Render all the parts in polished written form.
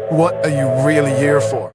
What are you really here for?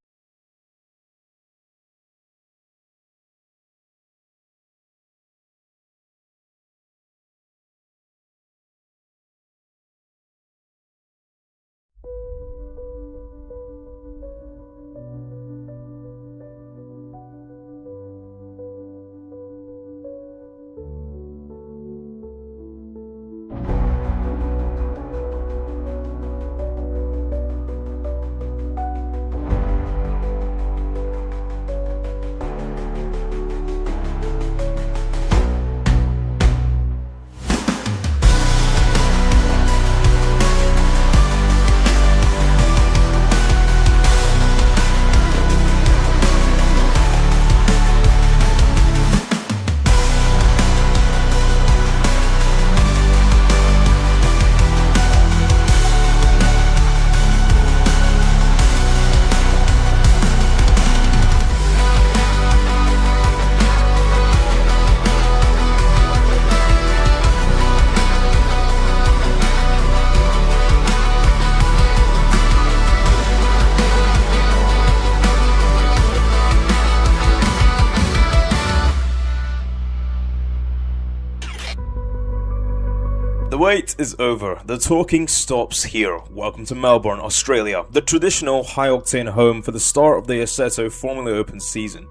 The wait is over. The talking stops here. Welcome to Melbourne, Australia, the traditional high-octane home for the start of the Assetto Formula Open season.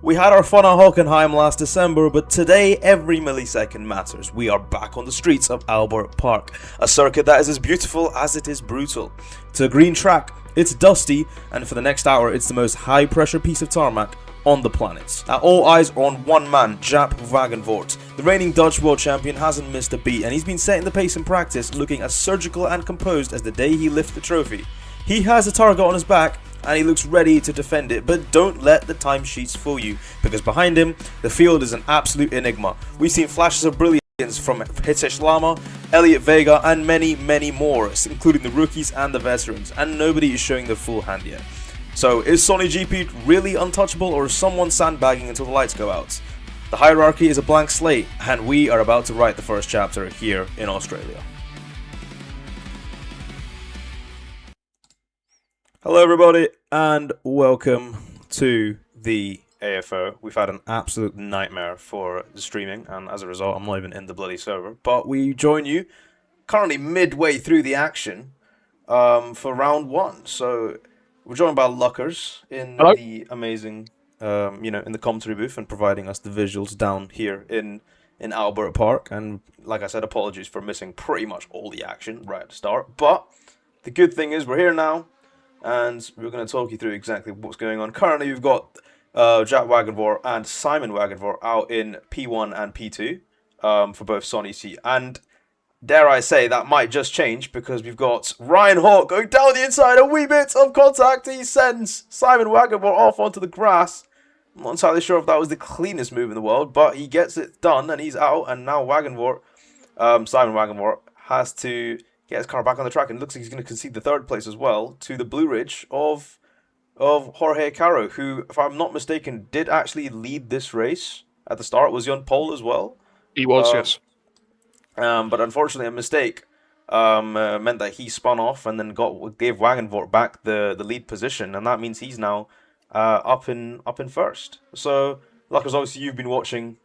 We had our fun at Hockenheim last December, but today every millisecond matters. We are back on the streets of Albert Park, a circuit that is as beautiful as it is brutal. It's a green track, it's dusty, and for the next hour it's the most high-pressure piece of tarmac on the planet. Now all eyes are on one man, Jaap Van Voort. The reigning Dutch world champion hasn't missed a beat, and he's been setting the pace in practice, looking as surgical and composed as the day he lifted the trophy. He has a target on his back, and he looks ready to defend it, but don't let the timesheets fool you, because behind him, the field is an absolute enigma. We've seen flashes of brilliance from Hitesh Lama, Elliot Vega, and many, many more, including the rookies and the veterans, and nobody is showing their full hand yet. So, is Sony GP really untouchable, or is someone sandbagging until the lights go out? The hierarchy is a blank slate, and we are about to write the first chapter here in Australia. Hello everybody, and welcome to the AFO. We've had an absolute nightmare for the streaming, and as a result, I'm not even in the bloody server. But we join you currently midway through the action for round one. So we're joined by Luckers in Hello. the amazing, in the commentary booth and providing us the visuals down here in Albert Park. And like I said, apologies for missing pretty much all the action right at the start. But the good thing is we're here now, and we're going to talk you through exactly what's going on. Currently, we've got Jaap Wagenvoort and Simon Wagenvoort out in P1 and P2 for both Sony C. And dare I say, that might just change, because we've got Ryan Hawk going down the inside, a wee bit of contact. He sends Simon Wagenvoort off onto the grass. I'm not entirely sure if that was the cleanest move in the world, but he gets it done, and he's out. And now Simon Wagenvoort, has to get his car back on the track, and it looks like he's going to concede the third place as well to the Blue Ridge of Jorge Caro, who, if I'm not mistaken, did actually lead this race at the start. Was he on pole as well? He was, yes. But unfortunately, a mistake meant that he spun off and then gave Wagenvoort back the lead position, and that means he's now up in first. So, Luckers, obviously you've been watching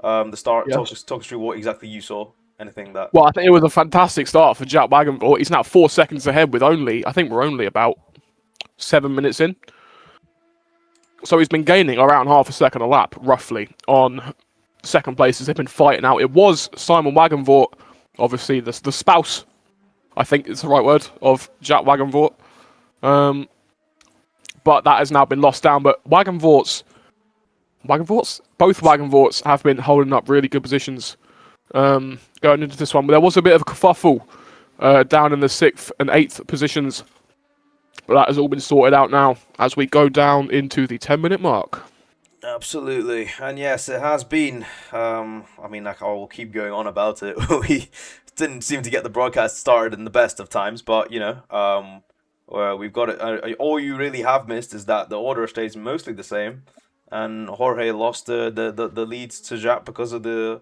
the start. Yes. Talk us through what exactly you saw. Anything that? Well, I think it was a fantastic start for Jaap Wagenvoort. He's now 4 seconds ahead with I think we're only about 7 minutes in. So he's been gaining around half a second a lap, roughly, on second place as they've been fighting out. It was Simon Wagenvoort, obviously the spouse, I think it's the right word, of Jaap Wagenvoort. But that has now been lost down. But both Wagenvoorts have been holding up really good positions going into this one. But there was a bit of a kerfuffle down in the 6th and 8th positions. But that has all been sorted out now as we go down into the 10-minute mark. Absolutely, and yes, it has been. I will keep going on about it. We didn't seem to get the broadcast started in the best of times, but we've got it. All you really have missed is that the order stays mostly the same, and Jorge lost the leads to Jaap because of the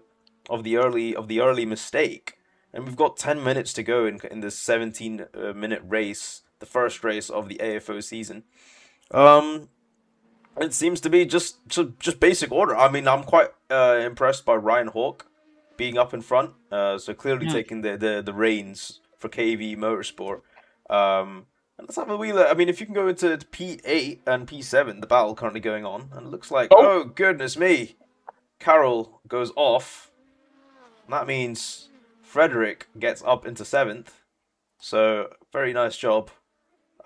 early mistake. And we've got 10 minutes to go in this 17-minute race the first race of the AFO season. It seems to be just basic order. I mean, I'm quite impressed by Ryan Hawk being up in front. So clearly taking the reins for KV Motorsport. And let's have a wee look. I mean, if you can go into P8 and P7, the battle currently going on, and it looks like, oh goodness me, Carroll goes off. And that means Frederick gets up into 7th. So very nice job.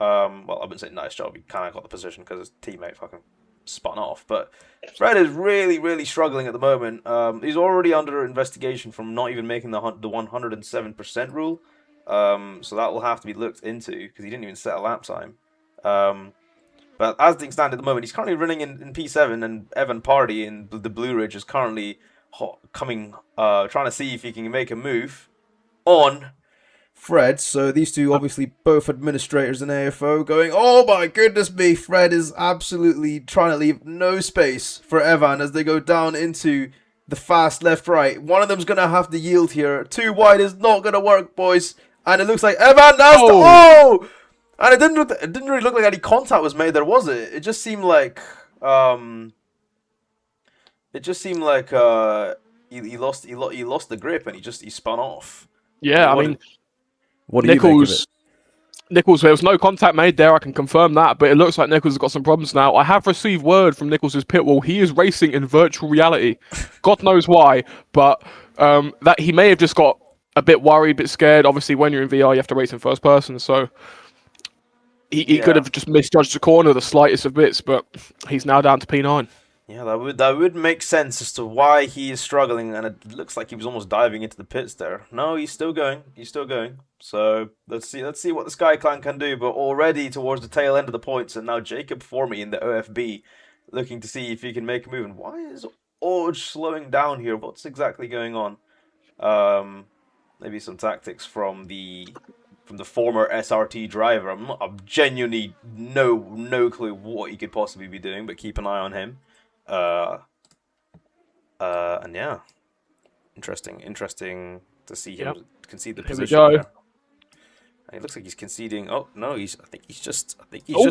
Well, I wouldn't say nice job. He kind of got the position because his teammate fucking spun off. But Fred is really, really struggling at the moment. He's already under investigation from not even making the 107% rule. So that will have to be looked into because he didn't even set a lap time. But as things stand at the moment, he's currently running in P7, and Evan Party in the Blue Ridge is currently trying to see if he can make a move on Fred. So these two, obviously both administrators in AFO, going, oh my goodness me, Fred is absolutely trying to leave no space for Evan as they go down into the fast left-right. One of them's going to have to yield here. Too wide is not going to work, boys. And it looks like Evan has and it didn't really look like any contact was made there, was it? It just seemed like he lost the grip and he spun off. Yeah, I mean, what do you make of it? Nichols, there was no contact made there, I can confirm that, but it looks like Nichols has got some problems now. I have received word from Nichols' pit wall. He is racing in virtual reality. God knows why, but that he may have just got a bit worried, a bit scared. Obviously, when you're in VR, you have to race in first person, so he could have just misjudged the corner the slightest of bits, but he's now down to P9. Yeah, that would make sense as to why he is struggling, and it looks like he was almost diving into the pits there. No, he's still going. So let's see what the Sky Clan can do. But already towards the tail end of the points, and now Jacob Formey in the OFB looking to see if he can make a move. And why is Orge slowing down here? What's exactly going on? Maybe some tactics from the former SRT driver. I'm genuinely no clue what he could possibly be doing, but keep an eye on him. And yeah, interesting to see him concede the position there. And it looks like he's conceding. Oh no, I think he's just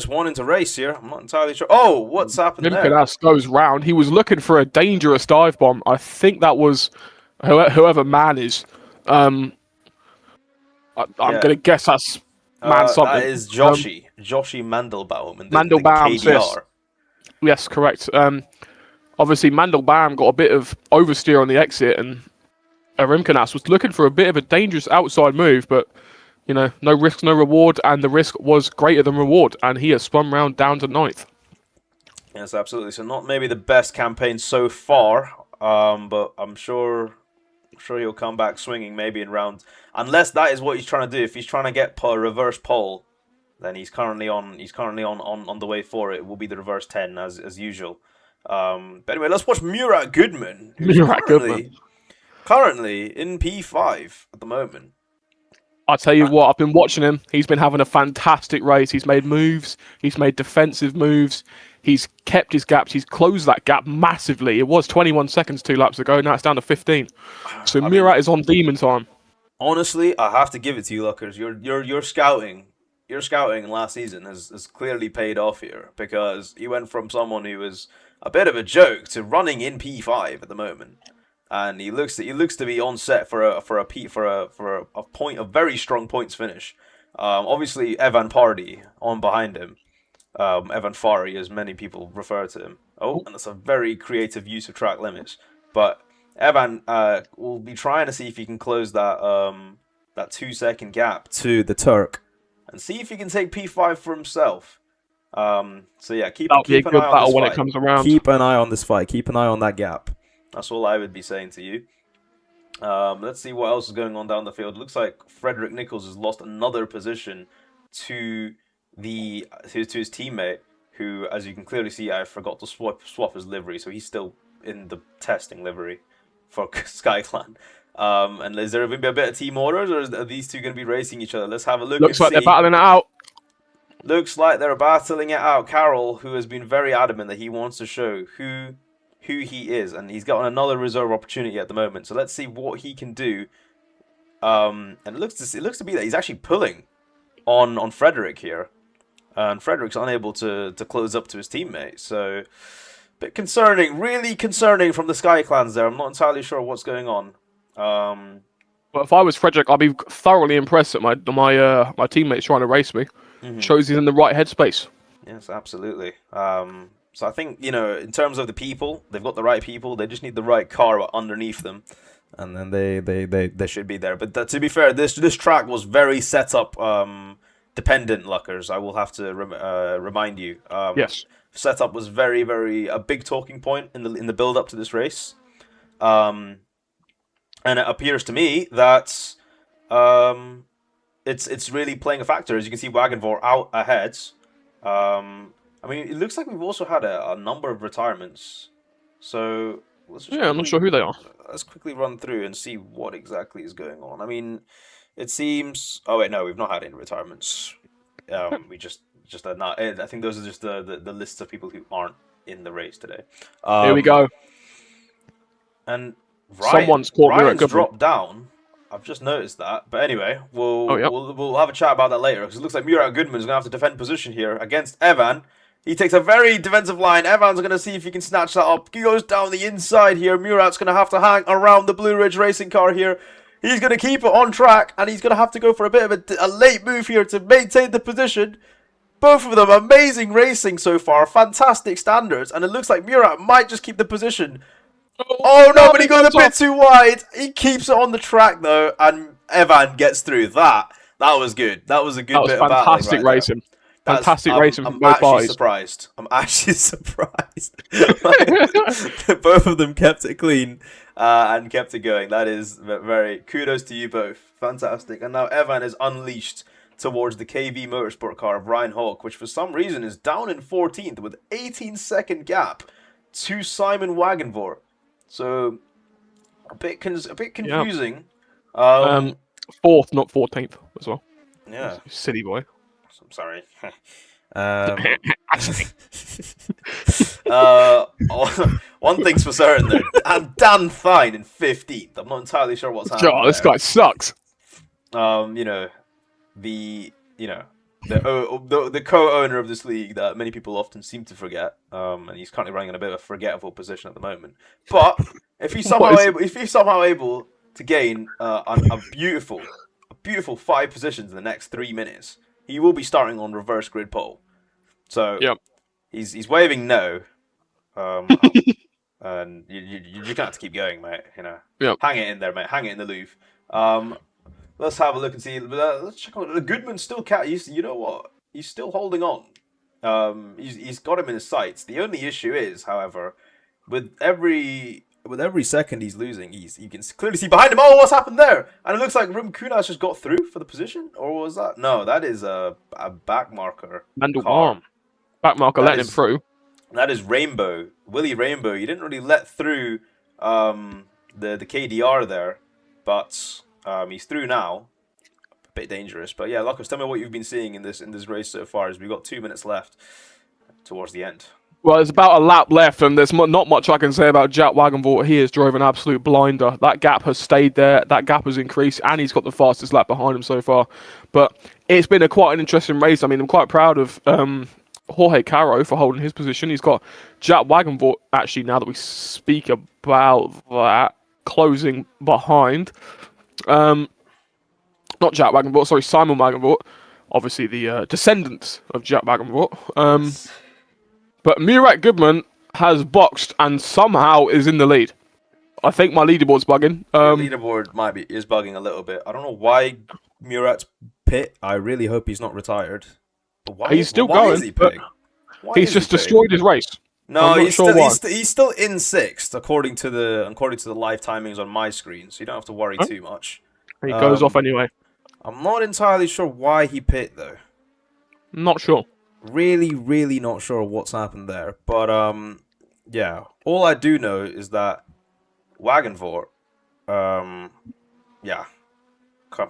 wanting to race here. I'm not entirely sure. Oh, what's happened there? Rimkanas goes round. He was looking for a dangerous dive bomb. I think that was whoever man is. I'm gonna guess that's man something. That is Joshi Mandelbaum in the Mandelbaum, KDR. Yes, correct. Obviously, Mandelbaum got a bit of oversteer on the exit, and Rimkanas was looking for a bit of a dangerous outside move, but no risk, no reward, and the risk was greater than reward, and he has spun round down to 9th. Yes, absolutely. So not maybe the best campaign so far, but I'm sure he'll come back swinging maybe in round. Unless that is what he's trying to do. If he's trying to get a reverse pole, then he's currently on the way for it. It will be the reverse 10 as usual. But anyway, let's watch Murat Goodman, who's currently in P5 at the moment. I'll tell you what, I've been watching him. He's been having a fantastic race. He's made moves. He's made defensive moves. He's kept his gaps. He's closed that gap massively. It was 21 seconds 2 laps ago. Now it's down to 15. So Murat is on demon time. Honestly, I have to give it to you, Luckers. Your scouting last season has clearly paid off here, because he went from someone who was a bit of a joke to running in P5 at the moment, and he looks to be on set for a very strong points finish. Obviously Evan Party on behind him, Evan Fari as many people refer to him. Oh, and that's a very creative use of track limits. But Evan will be trying to see if he can close that 2-second gap to the Turk, and see if he can take P5 for himself. So yeah, keep an eye on this when fight. It comes around. Keep an eye on this fight. Keep an eye on that gap. That's all I would be saying to you. Let's see what else is going on down the field. Looks like Frederick Nichols has lost another position to his teammate, who, as you can clearly see, I forgot to swap his livery, so he's still in the testing livery for Sky Clan. And is there going to be a bit of team orders, or are these two going to be racing each other? Let's have a look. Looks like they're battling it out. Looks like they're battling it out. Carroll, who has been very adamant that he wants to show who he is, and he's got another reserve opportunity at the moment. So let's see what he can do. And it looks to be that he's actually pulling on Frederick here, and Frederick's unable to close up to his teammate. So, bit concerning, really concerning from the Sky Clans there. I'm not entirely sure what's going on. But if I was Frederick, I'd be thoroughly impressed that my teammates trying to race me. Shows he's in the right headspace. Yes, absolutely. So I think, in terms of the people, they've got the right people. They just need the right car underneath them, and then they should be there. But to be fair, this track was very setup dependent, Luckers. I will have to remind you. Yes. Setup was very, very a big talking point in the build up to this race. And it appears to me that it's really playing a factor. As you can see, Wagenvor out ahead. I mean, it looks like we've also had a number of retirements. So let's just I'm not sure who they are. Let's quickly run through and see what exactly is going on. I mean, it seems. Oh wait, no, we've not had any retirements. We just had not. I think those are just the lists of people who aren't in the race today. Here we go. And Someone's caught Ryan's Murat dropped down. I've just noticed that. But anyway, we'll have a chat about that later, because it looks like Murat Goodman is going to have to defend position here against Evan. He takes a very defensive line. Evan's going to see if he can snatch that up. He goes down the inside here. Murat's going to have to hang around the Blue Ridge racing car here. He's going to keep it on track, and he's going to have to go for a bit of a late move here to maintain the position. Both of them amazing racing so far. Fantastic standards. And it looks like Murat might just keep the position. Oh no, but he got a bit too wide. He keeps it on the track though, and Evan gets through. That was good. That was a good bit of battling. Fantastic racing. Fantastic racing from both parties. I'm actually surprised. Both of them kept it clean and kept it going. That is very kudos to you both. Fantastic. And now Evan is unleashed towards the KV Motorsport car of Ryan Hawk, which for some reason is down in 14th with 18-second gap to Simon Wagenvor. So a bit confusing. Fourth, not 14th as well. Yeah, silly boy. I'm sorry. One thing's for certain though, and Dan Fine in 15th. I'm not entirely sure what's happening. Oh, this guy sucks. The co-owner of this league that many people often seem to forget, and he's currently running in a bit of a forgettable position at the moment. But if he's somehow able to gain a beautiful 5 positions in the next 3 minutes, he will be starting on reverse grid pole. So he's waving no, and you're gonna have to keep going, mate. Hang it in there, mate. Hang it in the Louvre. Let's have a look and see. Let's check out. Goodman's still you know what? He's still holding on. He's got him in his sights. The only issue is, however, with every second he's losing, you can clearly see behind him. Oh, what's happened there? And it looks like Rim Kunas just got through for the position, or was that? No, that is a back marker. Mandel back marker letting him through. That is Rainbow, Willie Rainbow. You didn't really let through the KDR there, but. He's through now. A bit dangerous, but yeah, Lucas, tell me what you've been seeing in this race so far. As we've got 2 minutes left towards the end. Well, there's about a lap left, and there's not much I can say about Jack Wagenvort. He has drove an absolute blinder. That gap has stayed there. That gap has increased, and he's got the fastest lap behind him so far. But it's been quite an interesting race. I mean, I'm quite proud of Jorge Caro for holding his position. He's got Jack Wagenvort, actually, now that we speak about that, closing behind. Not Jack Wagenvort, sorry, Simon Wagenvort. Obviously, the descendants of Jack Wagenvort. But Murat Goodman has boxed and somehow is in the lead. I think my leaderboard's bugging. Leaderboard is bugging a little bit. I don't know why Murat's pit. I really hope he's not retired. But why? He's still why going. Is he pitting? He's just destroyed his race. No, he's still in 6th according to the live timings on my screen, so you don't have to worry too much. He goes off anyway. I'm not entirely sure why he pit though. Not sure. Really, really not sure what's happened there. But yeah. All I do know is that Wagenvort,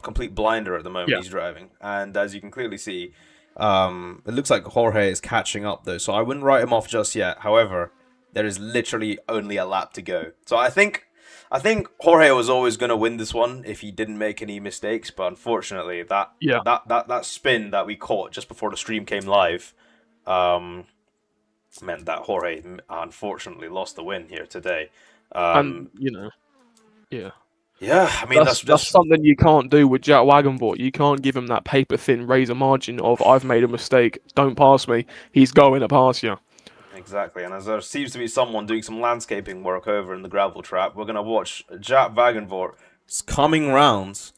complete blinder at the moment he's driving, and as you can clearly see. It looks like Jorge is catching up though, so I wouldn't write him off just yet. However, there is literally only a lap to go. So I think I think Jorge was always going to win this one if he didn't make any mistakes, but unfortunately, Yeah. that spin that we caught just before the stream came live, meant that Jorge unfortunately lost the win here today. And you know, yeah. Yeah, I mean That's that's something you can't do with Jack Wagenvort. You can't give him that paper thin razor margin of I've made a mistake, don't pass me. He's going to pass you. exactly. And as there seems to be someone doing some landscaping work over in the gravel trap, we're gonna watch Jack Wagenvort coming round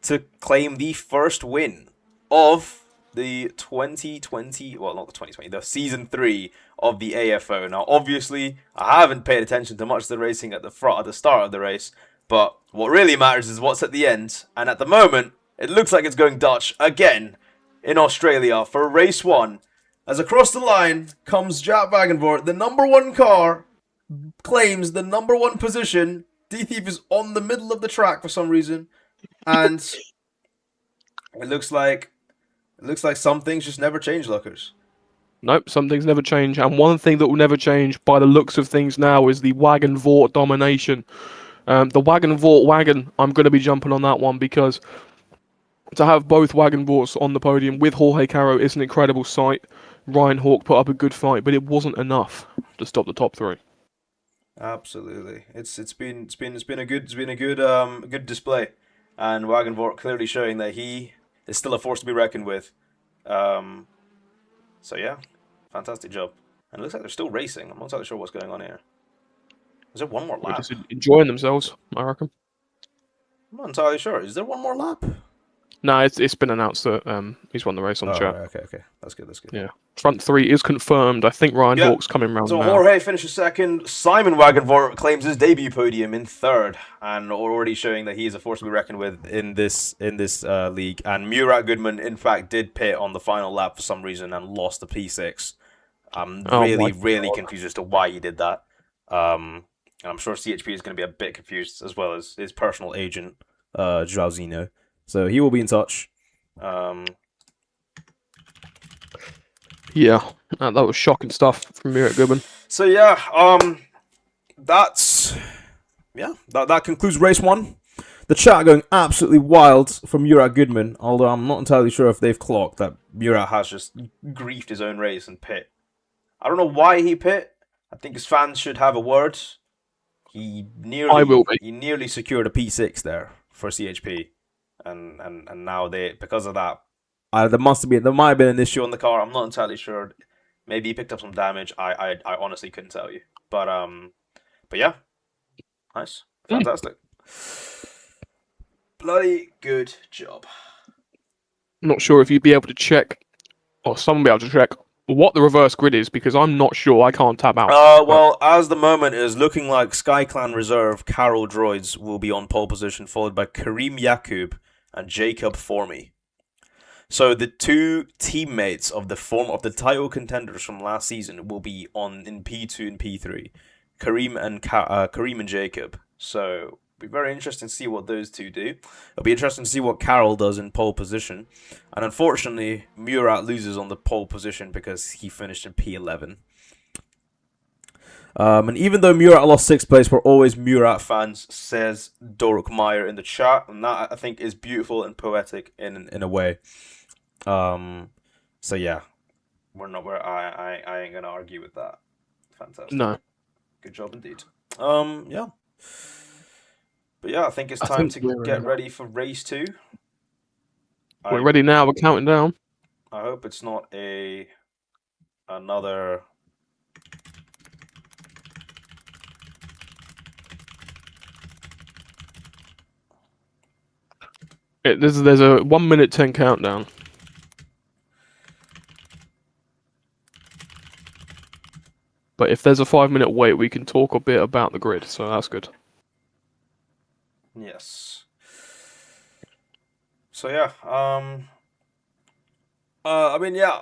to claim the first win of the 2020, well, not the 2020, the season 3 of the AFO. Now, obviously, I haven't paid attention to much of the racing at the start of the race, but what really matters is what's at the end. And at the moment, it looks like it's going Dutch again in Australia for race 1. As across the line comes Jack Wagenvort, the number 1 car claims the number 1 position. D-Thief is on the middle of the track for some reason, and it looks like some things just never change, Lookers. Nope, some things never change. And one thing that will never change by the looks of things now is the Wagenvort domination. The Wagenvort wagon, I'm going to be jumping on that one because to have both Wagenvorts on the podium with Jorge Caro is an incredible sight. Ryan Hawk put up a good fight, but it wasn't enough to stop the top 3. Absolutely, it's been a good display, and Wagenvort clearly showing that he is still a force to be reckoned with. So yeah, fantastic job. And it looks like they're still racing. I'm not entirely sure what's going on here. Is there one more They're lap? just enjoying themselves, I reckon. I'm not entirely sure. Is there one more lap? No, it's been announced that he's won the race on the chat. Right, okay. That's good. Yeah. Front 3 is confirmed. I think Ryan Yeah. Hawk's coming round So now. Jorge finishes second. Simon Wagenvort claims his debut podium in third, and already showing that he is a force to be reckoned with in this league. And Murat Goodman, in fact, did pit on the final lap for some reason and lost the P6. I'm really confused as to why he did that. And I'm sure CHP is going to be a bit confused, as well as his personal agent, João Zino. So he will be in touch. Yeah, that was shocking stuff from Murat Goodman. So yeah, that concludes race 1. The chat going absolutely wild from Murat Goodman, although I'm not entirely sure if they've clocked that Murat has just griefed his own race and pit. I don't know why he pit. I think his fans should have a word. He nearly secured a P6 there for CHP, and now because of that, there might have been an issue on the car. I'm not entirely sure. Maybe he picked up some damage. I honestly couldn't tell you. But yeah, nice, fantastic, bloody good job. I'm not sure if you'd be able to check, or someone be able to check what the reverse grid is, because I'm not sure. I can't tab out. Well, as the moment is looking like SkyClan Reserve, Carol Droids will be on pole position, followed by Kareem Yakub and Jacob Formy. So the 2 teammates of the title contenders from last season will be in P2 and P3, Kareem and Jacob. So it'll be very interesting to see what those 2 do. It'll be interesting to see what Carol does in pole position. And unfortunately, Murat loses on the pole position because he finished in P11. And even though Murat lost 6th place, we're always Murat fans, says Doruk Meyer in the chat, and that I think is beautiful and poetic in a way. So yeah, I ain't gonna argue with that. Fantastic. No. Good job indeed. Yeah. But yeah, I think it's time to get ready for race 2. We're ready now. We're counting down. I hope it's not another. There's a 1 minute 10 countdown. But if there's a 5 minute wait, we can talk a bit about the grid, so that's good. Yes. So yeah, I mean, yeah.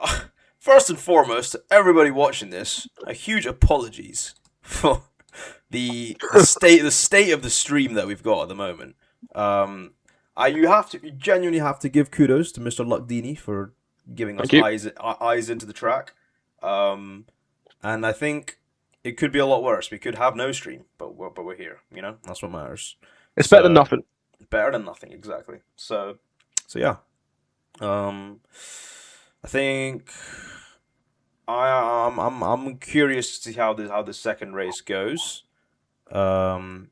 First and foremost, everybody watching this, a huge apologies for the state of the stream that we've got at the moment. You genuinely have to give kudos to Mr. Luckdini for giving us eyes into the track. And I think it could be a lot worse. We could have no stream, but we're here. You know, that's what matters. It's better than nothing. Better than nothing, exactly. So yeah. I think I'm curious to see how the second race goes. And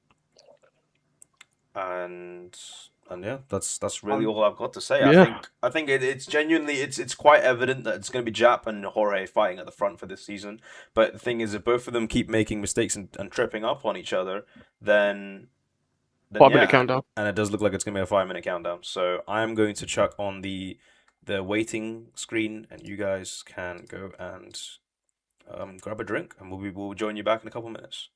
yeah, that's really all I've got to say. Yeah. I think it's genuinely it's quite evident that it's going to be Jap and Jorge fighting at the front for this season. But the thing is, if both of them keep making mistakes and tripping up on each other, then 5-minute countdown. And it does look like it's going to be a 5-minute countdown. So I'm going to chuck on the waiting screen, and you guys can go and grab a drink, and we'll join you back in a couple minutes.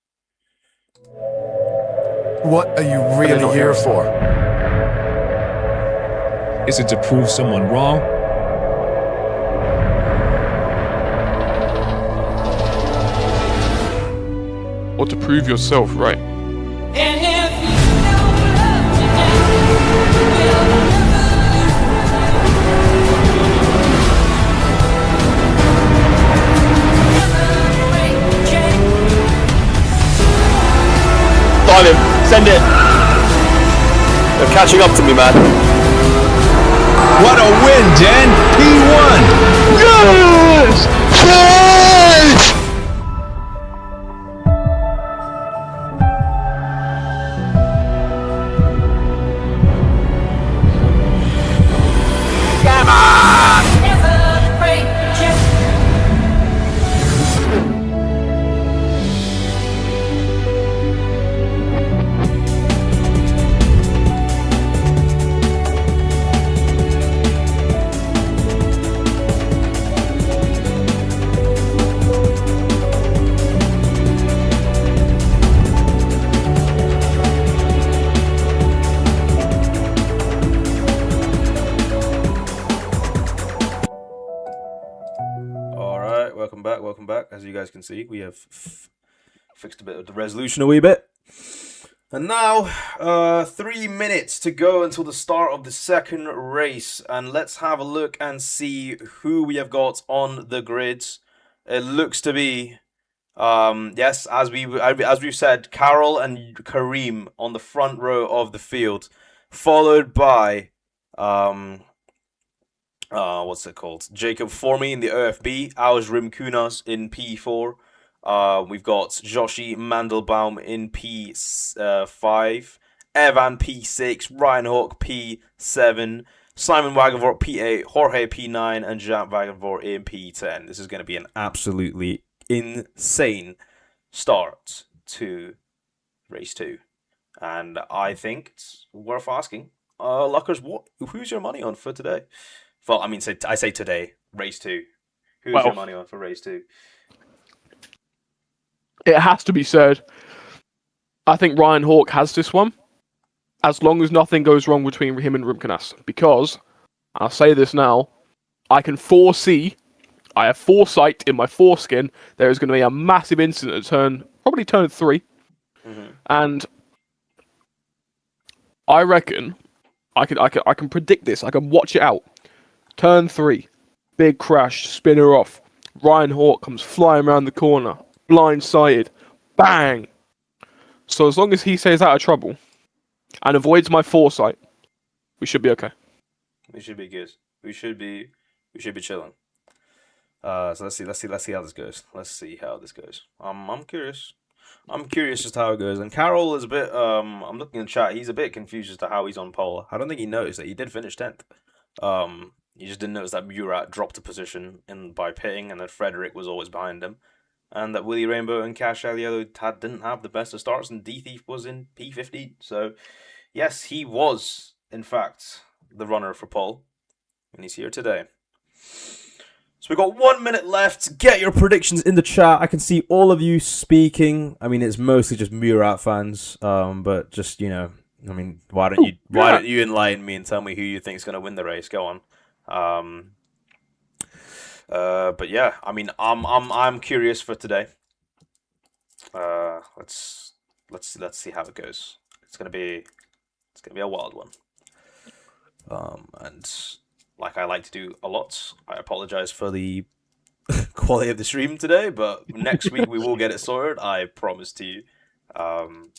What are you really here for? Is it to prove someone wrong? Or to prove yourself right? Dive him. Send it. They're catching up to me, man. What a win, Dan! He won! Yes! Yes! Welcome back. As you guys can see, we have fixed a bit of the resolution a wee bit. And now, 3 minutes to go until the start of the second race. And let's have a look and see who we have got on the grids. It looks to be, yes, as we've said, Carol and Kareem on the front row of the field, followed by, what's it called? Jacob Formey in the OFB, Auj Rimkunas in P4. We've got Joshi Mandelbaum in P5, Evan P6, Ryan Hawk P7, Simon Wagenvort P8, Jorge P9, and Jap Wagenvort in P10. This is going to be an absolutely insane start to race 2. And I think it's worth asking, Luckers, who's your money on for today? Well, I mean, I say today, race 2. Who's your money on for race 2? It has to be said, I think Ryan Hawk has this one, as long as nothing goes wrong between him and Rimkanas. Because, I'll say this now, I can foresee, I have foresight in my foreskin, there is going to be a massive incident at probably turn 3. Mm-hmm. And I reckon, I can predict this, I can watch it out. Turn 3, big crash, spinner off. Ryan Hawk comes flying around the corner. Blindsided, bang. So as long as he stays out of trouble and avoids my foresight, we should be okay. We should be good. We should be chilling. So let's see how this goes. I'm curious. I'm curious as to how it goes. And Carol is a bit. I'm looking in the chat. He's a bit confused as to how he's on pole. I don't think he noticed that he did finish 10th. He just didn't notice that Murat dropped a position by pitting, and that Frederick was always behind him. And that Willie Rainbow and Cash Aliello didn't have the best of starts, and D-Thief was in P15. So, yes, he was, in fact, the runner for pole. And he's here today. So we've got 1 minute left. Get your predictions in the chat. I can see all of you speaking. I mean, it's mostly just Murat fans. But just, I mean, why don't you enlighten me and tell me who you think is going to win the race? Go on. But yeah, I mean, I'm curious for today. Let's see how it goes. It's gonna be a wild one. And like I like to do a lot, I apologize for the quality of the stream today, but next week we will get it sorted. I promise to you. And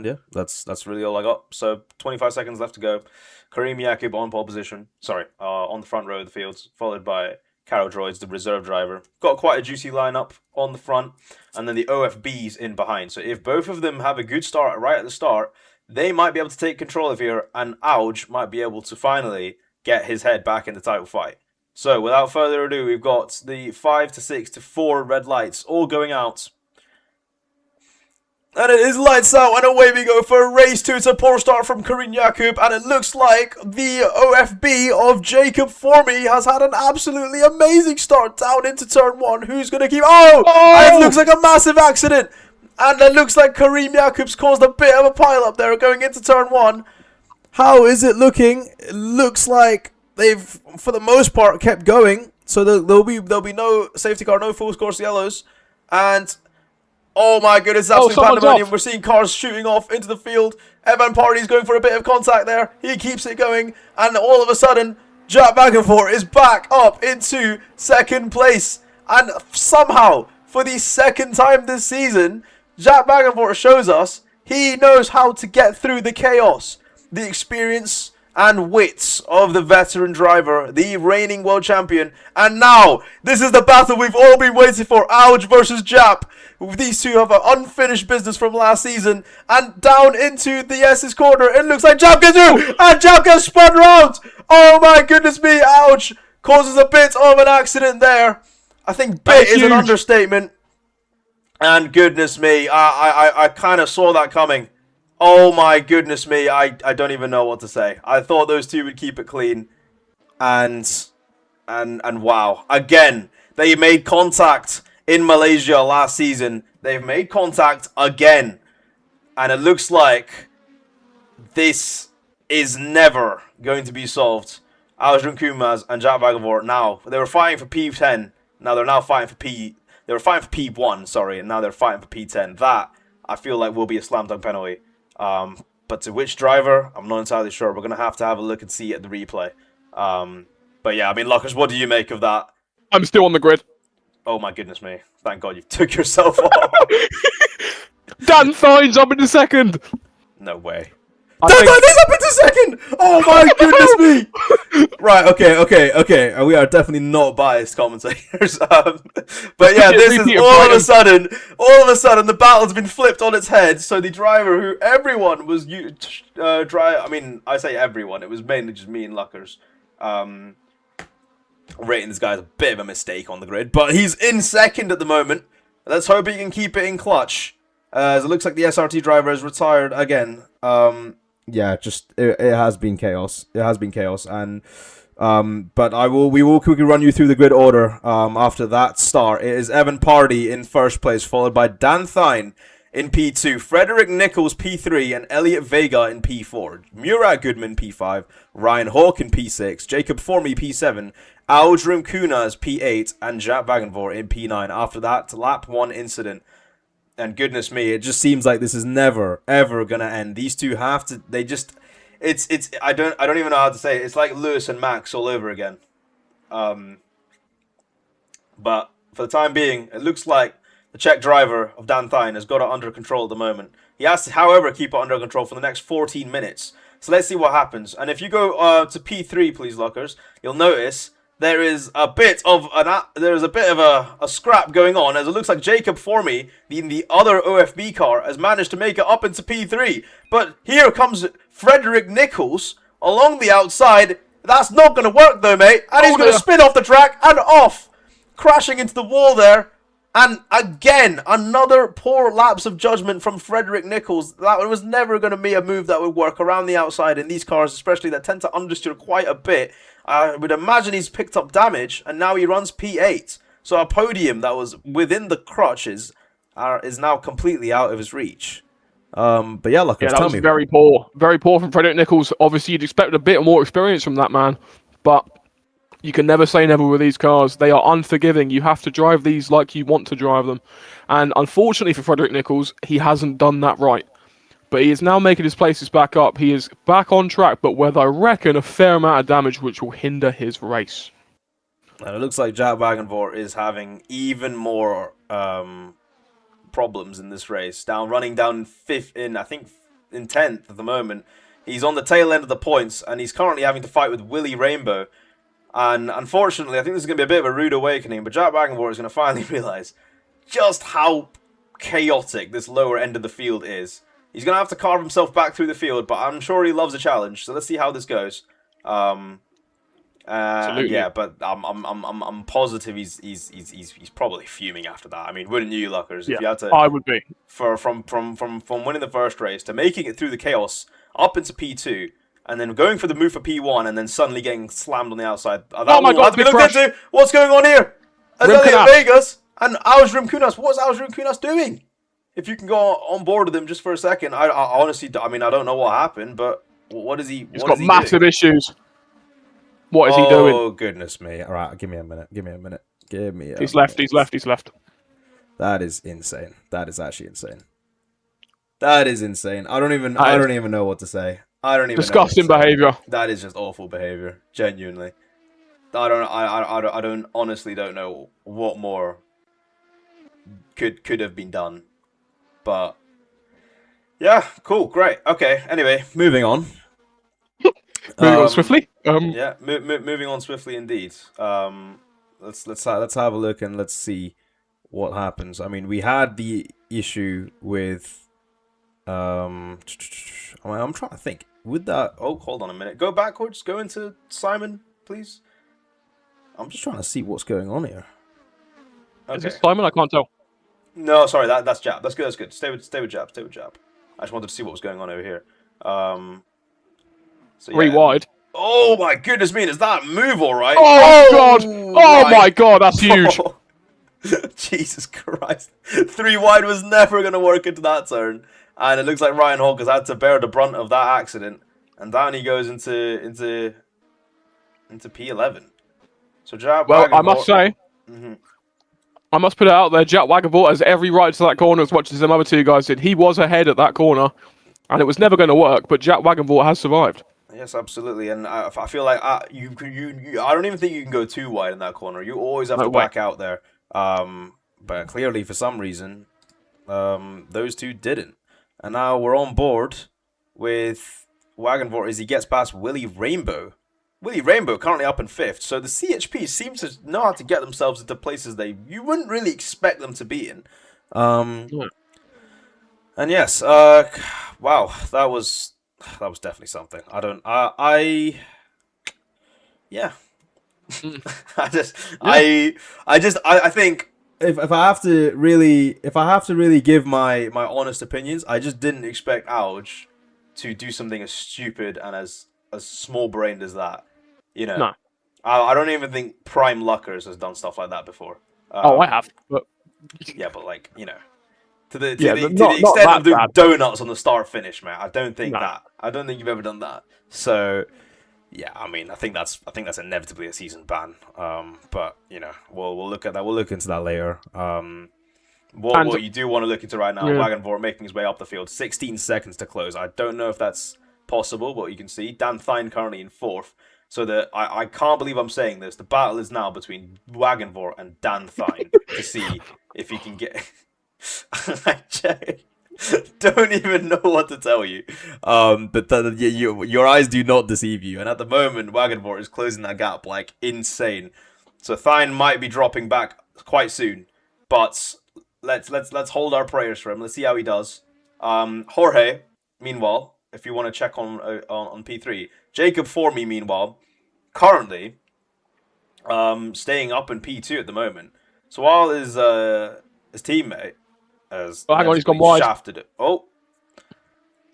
yeah, that's really all I got. So 25 seconds left to go. Kareem Yakub on pole position. Sorry, on the front row of the fields, followed by Carol Droids, the reserve driver. Got quite a juicy lineup on the front, and then the OFBs in behind. So if both of them have a good start right at the start, they might be able to take control of here, and Auge might be able to finally get his head back in the title fight. So without further ado, we've got the 5 to 6 to 4 red lights all going out. And it is lights out, and away we go for a race 2. It's a poor start from Kareem Yakub, and it looks like the OFB of Jacob Formy has had an absolutely amazing start down into turn 1. Who's going to keep... Oh! It looks like a massive accident, and it looks like Kareem Yakub's caused a bit of a pile-up there going into turn 1. How is it looking? It looks like they've, for the most part, kept going, so there'll be no safety car, no full course yellows, and... Oh my goodness, absolute pandemonium. We're seeing cars shooting off into the field. Evan Party's going for a bit of contact there. He keeps it going. And all of a sudden, Jack Wagenfort is back up into second place. And somehow, for the second time this season, Jack Wagenfort shows us he knows how to get through the chaos. The experience and wits of the veteran driver, the reigning world champion. And now, this is the battle we've all been waiting for. Auge versus Jap. These two have an unfinished business from last season. And down into the S's corner, it looks like Jap gets through. And Jap gets spun round. Oh my goodness me, Auge causes a bit of an accident there. I think bit is an understatement. And goodness me, I kind of saw that coming. Oh my goodness me, I don't even know what to say. I thought those two would keep it clean. And wow. Again, they made contact in Malaysia last season. They've made contact again. And it looks like this is never going to be solved. Aljun Kumaz and Jack Wagenfort now, they were fighting for P10. Now they're now fighting for they were fighting for P1, sorry, and now they're fighting for P10. That, I feel like, will be a slam dunk penalty. But to which driver, I'm not entirely sure. We're going to have a look and see at the replay. But yeah, I mean, Luckers, what do you make of that? I'm still on the grid. Oh my goodness me. Thank God you took yourself off. Dan Thines up in the second. No way. I Dan think- Thines is up into second! Oh my goodness me! Right, okay. We are definitely not biased commentators. But yeah, this is all of a sudden, the battle's been flipped on its head. So the driver who everyone was I mean, I say everyone, it was mainly just me and Luckers. Rating this guy as a bit of a mistake on the grid, but he's in second at the moment. Let's hope he can keep it in clutch. As it looks like the SRT driver has retired again. Yeah, just it has been chaos. It has been chaos, and but we will quickly run you through the grid order. After that start, it is Evan Pardy in first place, followed by Dan Thine in P2, Frederick Nichols P3, and Elliot Vega in P4. Murat Goodman P5, Ryan Hawke in P6, Jacob Formy P7, Aljun Kunas P8, and Jack Wagenfort in P9. After that, lap 1 incident. And goodness me, it just seems like this is never, ever gonna end. These two have to. They just. It's. I don't even know how to say it. It's like Lewis and Max all over again. But for the time being, it looks like the Czech driver of Dan Thine has got it under control at the moment. He has to, however, keep it under control for the next 14 minutes. So let's see what happens. And if you go to P3, please, Lockers, you'll notice there is a bit of a scrap going on, as it looks like Jacob Formy, the other OFB car, has managed to make it up into P3. But here comes Frederick Nichols along the outside. That's not going to work though, mate. And he's going to spin off the track and off, crashing into the wall there. And again, another poor lapse of judgment from Frederick Nichols. That was never going to be a move that would work around the outside in these cars, especially that tend to understeer quite a bit. I would imagine he's picked up damage, and now he runs P8. So a podium that was within the crutches is now completely out of his reach. But yeah, Luckers, tell me. Very poor from Frederick Nichols. Obviously, you'd expect a bit more experience from that man, but you can never say never with these cars. They are unforgiving. You have to drive these like you want to drive them. And unfortunately for Frederick Nichols, he hasn't done that right. But he is now making his places back up. He is back on track, but with, I reckon, a fair amount of damage which will hinder his race. And it looks like Jack Wagenfort is having even more problems in this race. Running down in 10th at the moment. He's on the tail end of the points, and he's currently having to fight with Willy Rainbow. And unfortunately, I think this is going to be a bit of a rude awakening, but Jack Wagenvort is going to finally realize just how chaotic this lower end of the field is. He's going to have to carve himself back through the field, but I'm sure he loves a challenge. So let's see how this goes. Yeah, but I'm positive he's probably fuming after that. I mean, wouldn't you, Luckers? Yeah, if you had to, I would be. From winning the first race to making it through the chaos up into P2, and then going for the move for P1, and then suddenly getting slammed on the outside. Oh my God! To be looked into. What's going on here? Elliot Vegas and Aljrim Kunas. What's Aljrim Kunas doing? If you can go on board with him just for a second, I honestly, I mean, I don't know what happened, but what is he? He's got massive issues. What is he doing? Oh, goodness me. All right, give me a minute. He's left. That is insane. That is actually insane. That is insane. I don't even know what to say. Disgusting behaviour. That is just awful behaviour. Genuinely. I honestly don't know what more could have been done. But yeah, cool, great. Okay, anyway, moving on. Moving on swiftly. Yeah, moving on swiftly indeed. Let's have a look and let's see what happens. I mean, we had the issue with I'm trying to think. With that, oh, hold on a minute. Go backwards. Go into Simon, please. I'm just trying to see what's going on here. Okay. Is this Simon? I can't tell. No, sorry, that's Jab. That's good. That's good. Stay with Jab. Stay with Jab. I just wanted to see what was going on over here. So, yeah. 3 wide. Oh my goodness me! Is that a move all right? Oh God! Oh my God! That's huge. Jesus Christ! 3 wide was never going to work into that turn, and it looks like Ryan Hawk has had to bear the brunt of that accident, and down he goes into P11. So Jack. Well, I must say, I must put it out there. Jack Wagenvort has every right to that corner as much as them other 2 guys did. He was ahead at that corner, and it was never going to work. But Jack Wagenvort has survived. Yes, absolutely, and I feel like I don't even think you can go too wide in that corner. You always have to back out there. But clearly, for some reason, those 2 didn't. And now we're on board with Wagenvort as he gets past Willy Rainbow. Willy Rainbow currently up in 5th, so the CHP seems to know how to get themselves into places you wouldn't really expect them to be in. And yes, wow, that was definitely something. Yeah. I think if I have to really give my honest opinions, I just didn't expect Alge to do something as stupid and as small-brained as that. You know, no. I don't even think Prime Luckers has done stuff like that before. I have, but yeah, but like, you know, to the not extent of doing bad. donuts on the start finish, man. I don't think you've ever done that. So yeah, I mean, I think that's inevitably a season ban. But you know, we'll look at that. We'll look into that later. What you do want to look into right now, Wagenvort making his way up the field, 16 seconds to close. I don't know if that's possible, but you can see Dan Thine currently in 4th. So I can't believe I'm saying this. The battle is now between Wagenvort and Dan Thine to see if he can get. I don't even know what to tell you. But your eyes do not deceive you. And at the moment, Wagenvort is closing that gap like insane. So Thine might be dropping back quite soon. But let's hold our prayers for him. Let's see how he does. Jorge, meanwhile, if you want to check on P3, Jacob Formy, meanwhile, currently staying up in P2 at the moment. So while his teammate has hang on, he's gone wide. Shafted it. Oh,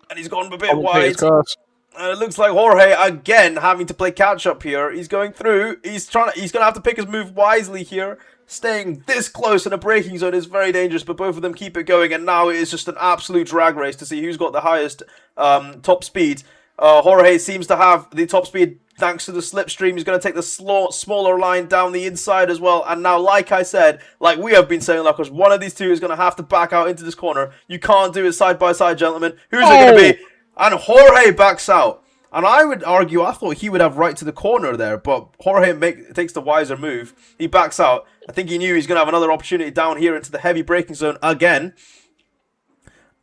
and he's gone a bit wide. And it looks like Jorge again having to play catch up here. He's going through. He's gonna have to pick his move wisely here. Staying this close in a braking zone is very dangerous, but both of them keep it going, and now it is just an absolute drag race to see who's got the highest top speed. Jorge seems to have the top speed thanks to the slipstream. He's going to take the smaller line down the inside as well, and now, like I said, like we have been saying, Luckers, one of these 2 is going to have to back out into this corner. You can't do it side by side, gentlemen. Who's it going to be? And Jorge backs out. And I would argue, I thought he would have right to the corner there, but Jorge takes the wiser move. He backs out. I think he knew he's going to have another opportunity down here into the heavy braking zone again.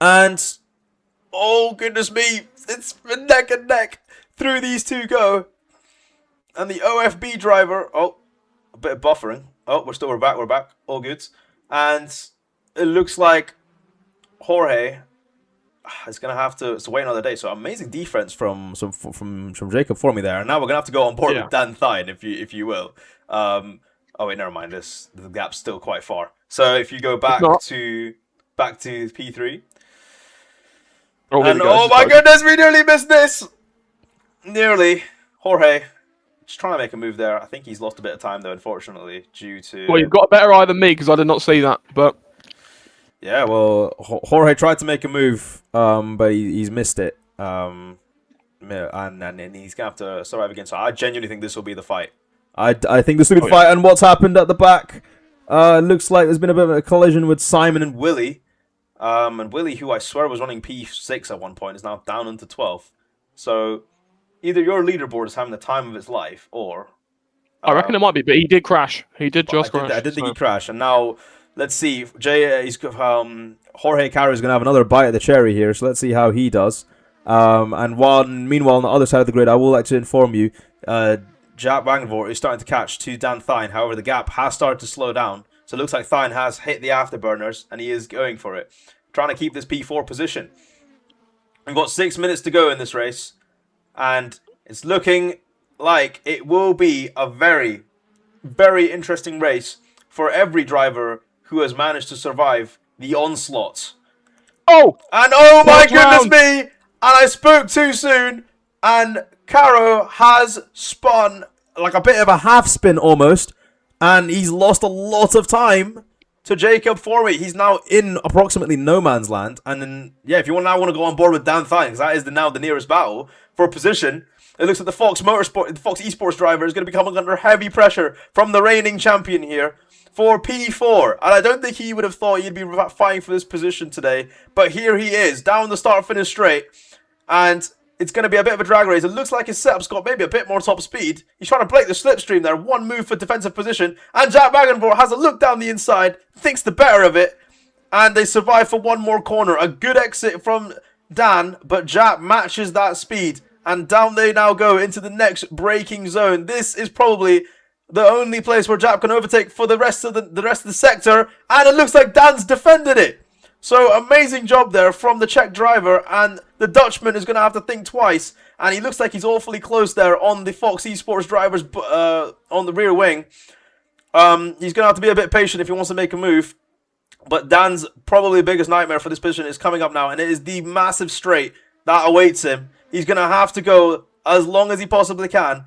And, oh goodness me, it's neck and neck. Through these two go. And the OFB driver, oh, a bit of buffering. Oh, we're back, all good. And it looks like Jorge is going to have to wait another day. So amazing defense from Jacob for me there. And now we're going to have to go on board with Dan Thine, if you will. Oh wait, never mind. The gap's still quite far. So if you go back to P3. Oh my goodness, we nearly missed this. Nearly. Jorge just trying to make a move there. I think he's lost a bit of time though, unfortunately, due to... Well, you've got a better eye than me because I did not see that, but... Yeah, well, Jorge tried to make a move, but he's missed it. And he's going to have to survive again. So I genuinely think this will be the fight. I think this will be the fight. And what's happened at the back, looks like there's been a bit of a collision with Simon and Willie. And Willie, who I swear was running P6 at one point, is now down into 12th. So either your leaderboard is having the time of its life, or... I reckon it might be, but he did crash. He did just crash. I did think he crashed. And now... Let's see. Jorge Caro is going to have another bite at the cherry here, so let's see how he does. And meanwhile, on the other side of the grid, I will like to inform you, Jaap Wagenvoort is starting to catch to Dan Thine. However, the gap has started to slow down, so it looks like Thine has hit the afterburners, and he is going for it, trying to keep this P4 position. We've got 6 minutes to go in this race, and it's looking like it will be a very, very interesting race for every driver who has managed to survive the onslaught. Oh! And oh my goodness me! And I spoke too soon, and Caro has spun like a bit of a half spin almost, and he's lost a lot of time to Jacob for me. He's now in approximately no man's land, and then, yeah, if you now want to go on board with Dan Thine, because that is now the nearest battle for position, it looks like the Fox Esports driver is going to be coming under heavy pressure from the reigning champion here for P4. And I don't think he would have thought he'd be fighting for this position today. But here he is, down the start-finish straight. And it's going to be a bit of a drag race. It looks like his setup's got maybe a bit more top speed. He's trying to break the slipstream there. One move for defensive position. And Jaap Wagenvoort has a look down the inside, thinks the better of it. And they survive for one more corner. A good exit from Dan, but Jaap matches that speed. And down they now go into the next braking zone. This is probably the only place where Jaap can overtake for the rest of the sector, and it looks like Dan's defended it. So amazing job there from the Czech driver, and the Dutchman is going to have to think twice, and he looks like he's awfully close there on the Fox Esports drivers on the rear wing. He's going to have to be a bit patient if he wants to make a move, but Dan's probably biggest nightmare for this position is coming up now, and it is the massive straight that awaits him. He's going to have to go as long as he possibly can.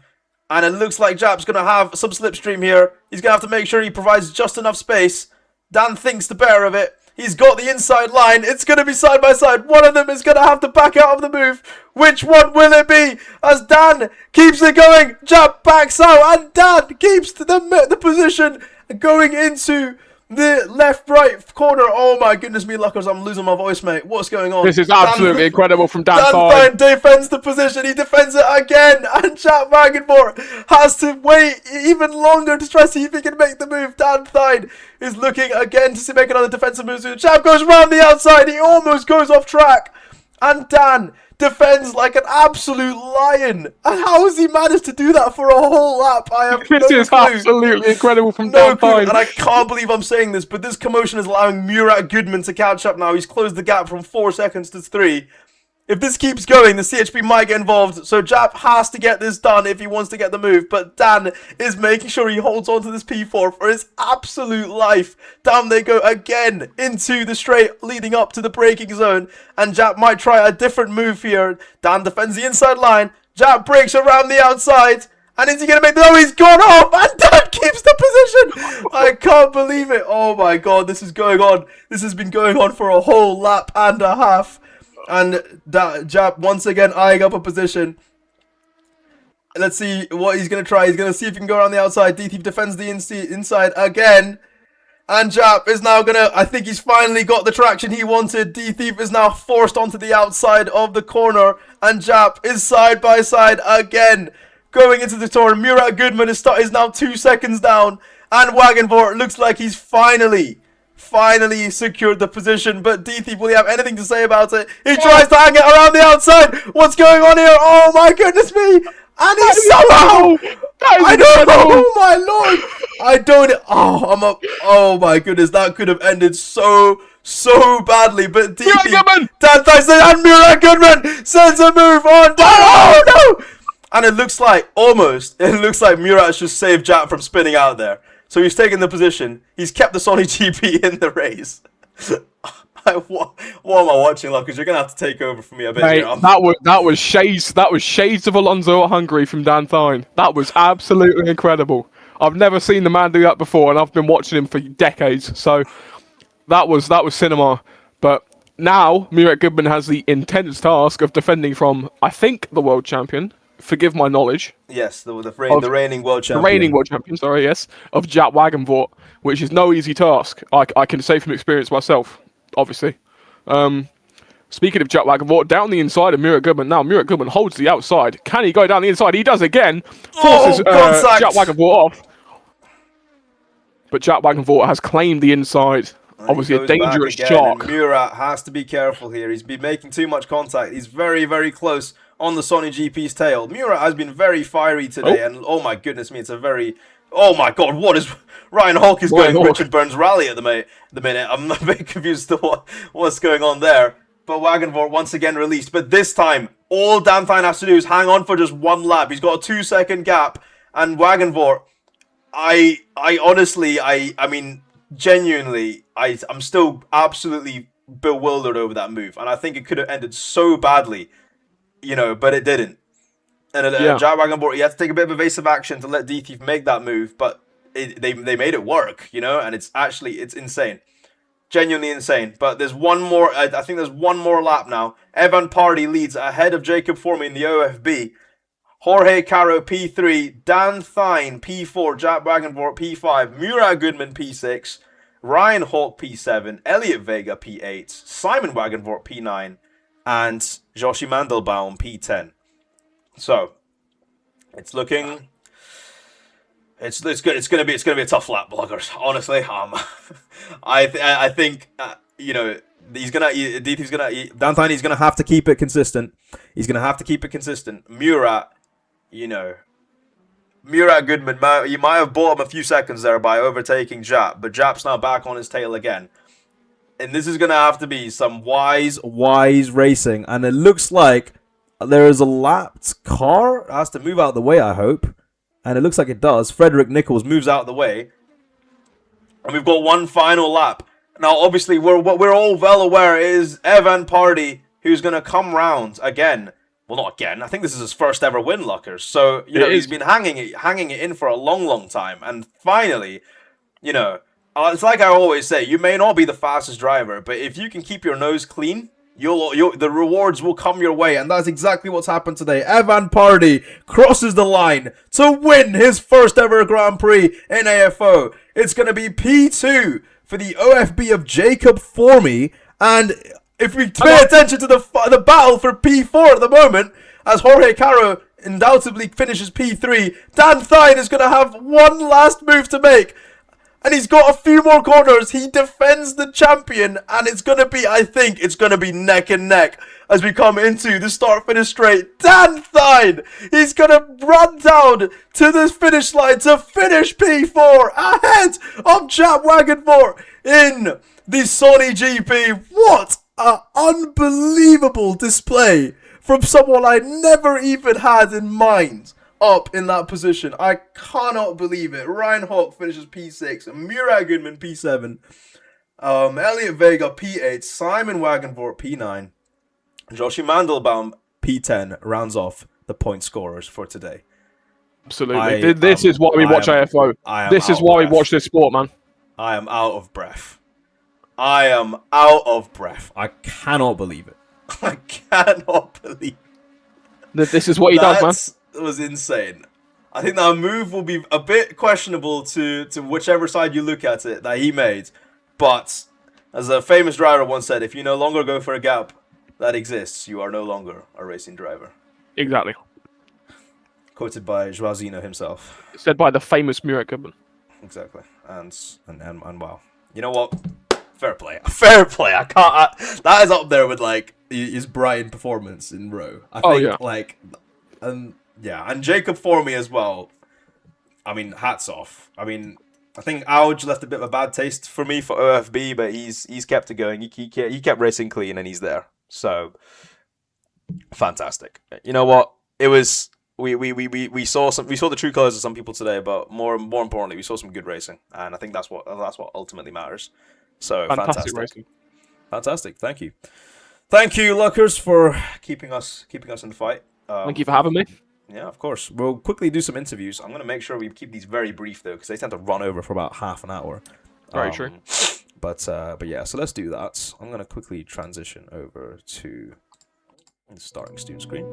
And it looks like Jaap's going to have some slipstream here. He's going to have to make sure he provides just enough space. Dan thinks the better of it. He's got the inside line. It's going to be side by side. One of them is going to have to back out of the move. Which one will it be? As Dan keeps it going. Jaap backs out. And Dan keeps the position going into the left-right corner. Oh my goodness me, Luckers, I'm losing my voice, mate. What's going on? This is absolutely incredible from Dan Thine defends the position. He defends it again. And Jaap Wagenvoort has to wait even longer to try to see if he can make the move. Dan Thine is looking again to make another defensive move. Jaap goes round the outside. He almost goes off track. And Dan defends like an absolute lion. And how has he managed to do that for a whole lap? I have This is absolutely incredible from Dan Thine. And I can't believe I'm saying this, but this commotion is allowing Murat Goodman to catch up now. He's closed the gap from 4 seconds to 3. If this keeps going, the CHP might get involved, so Jaap has to get this done if he wants to get the move, but Dan is making sure he holds on to this P4 for his absolute life. Down they go again into the straight leading up to the braking zone, and Jaap might try a different move here. Dan defends the inside line, Jaap breaks around the outside, and is he going to make the... Oh, he's gone off, and Dan keeps the position! I can't believe it. Oh my god, this is going on. This has been going on for a whole lap and a half. And Jaap once again eyeing up a position. Let's see what he's going to try. He's going to see if he can go around the outside. DT defends the inside again. And Jap is now gonna, I think he's finally got the traction he wanted. D-Thief is now forced onto the outside of the corner. And Jap is side by side again. Going into the turn, Murat Goodman is now 2 seconds down. And Wagenvort looks like he's finally secured the position. But D-Thief, will he have anything to say about it? He tries to hang it around the outside. What's going on here? Oh my goodness me. And he somehow... I don't know, oh my lord! I don't... Oh my goodness, that could have ended so badly, but D-Thief... Dan Tyson and Murat Goodman sends a move on. Oh no! And it looks like Murat just saved Jap from spinning out there. So he's taken the position. He's kept the Sony GP in the race. What am I watching, like? Because you're gonna have to take over for me a bit. Mate, that was shades of Alonso at Hungary from Dan Thine. That was absolutely incredible. I've never seen the man do that before, and I've been watching him for decades. So that was cinema. But now Murat Goodman has the intense task of defending from, I think, the world champion. Forgive my knowledge. Yes, the reigning world champion. The reigning world champion, sorry, yes, of Jap Wagenvort, which is no easy task. I can say from experience myself. Obviously. Speaking of Jap Wagenvort, down the inside of Murat Goodman. Now, Murat Goodman holds the outside. Can he go down the inside? He does again. Forces Jap Wagenvort off. But Jap Wagenvort has claimed the inside. Obviously, a dangerous shark. Murat has to be careful here. He's been making too much contact. He's very, very close on the Sony GP's tail. Murat has been very fiery today. And oh my goodness me, it's a very... Oh my god, what is... Ryan Hulk is going Richard Burns rally at the minute. I'm a bit confused to what's going on there. But Wagenvort once again released. But this time, all Dan Thine has to do is hang on for just one lap. He's got a 2-second gap. And Wagenvort, I honestly, I mean, genuinely, I'm still absolutely bewildered over that move. And I think it could have ended so badly, you know, but it didn't. And Jap Wagenvort, he had to take a bit of evasive action to let D-Thief make that move. But they made it work, you know, and it's insane, genuinely insane. But there's one more. I think there's one more lap now. Evan Pardy leads ahead of Jacob Formey in the OFB. Jorge Caro P3, Dan Thine P4, Jap Wagenvort P5, Murat Goodman P6, Ryan Hawk P7, Elliot Vega P8, Simon Wagenvort P9, and Joshi Mandelbaum P10. So it's looking. It's good. It's gonna be a tough lap, bloggers. Honestly, I think you know Dan Thine, he's gonna have to keep it consistent. He's gonna have to keep it consistent. Murat, you know, Murat Goodman, you might have bought him a few seconds there by overtaking Jap, but Jap's now back on his tail again. And this is gonna have to be some wise racing. And it looks like there is a lapped car. It has to move out of the way, I hope. And it looks like it does. Frederick Nichols moves out of the way. And we've got one final lap. Now, obviously, we're all well aware it is Evan Pardy who's going to come round again. Well, not again. I think this is his first ever win, Luckers. So, you know, he's been hanging it in for a long time. And finally, you know, it's like I always say, you may not be the fastest driver, but if you can keep your nose clean, the rewards will come your way, and that's exactly what's happened today. Evan Pardy crosses the line to win his first ever Grand Prix in AFO. It's going to be P2 for the OFB of Jacob Formey, and if we pay attention to the battle for P4 at the moment, as Jorge Caro undoubtedly finishes P3, Dan Thine is going to have one last move to make. And he's got a few more corners. He defends the champion. And it's going to be, I think, it's going to be neck and neck as we come into the start-finish straight. Dan Thine, he's going to run down to the finish line to finish P4 ahead of Jap Wagenvort in the Sony GP. What an unbelievable display from someone I never even had in mind. Up in that position. I cannot believe it. Ryan Hawk finishes P6. Murat Goodman P7. Elliot Vega P8. Simon Wagenvort P9. Joshi Mandelbaum P10 rounds off the point scorers for today. Absolutely. This is why we watch AFO. This is why we watch this sport, man. I am out of breath. I am out of breath. I cannot believe it. I cannot believe it. This is what he does, man. It was insane. I think that move will be a bit questionable to whichever side you look at it that he made. But as a famous driver once said, if you no longer go for a gap that exists, you are no longer a racing driver. Exactly. Quoted by Joazino himself. Said by the famous Murat Goodman. Exactly. And wow. You know what? Fair play. Fair play. I can't. That is up there with like his Brian performance in Row. I think like, and Jacob for me as well. I mean, hats off. I mean, I think Auge left a bit of a bad taste for me for OFB, but he's kept it going. He kept racing clean, and he's there. So fantastic. You know what? It was. We saw the true colors of some people today, but more importantly, we saw some good racing, and I think that's what ultimately matters. So fantastic racing. Fantastic. Thank you, Luckers, for keeping us in the fight. Thank you for having me. Yeah, of course. We'll quickly do some interviews. I'm gonna make sure we keep these very brief though, because they tend to run over for about half an hour. Very true. But yeah, so let's do that. I'm gonna quickly transition over to the starting student screen.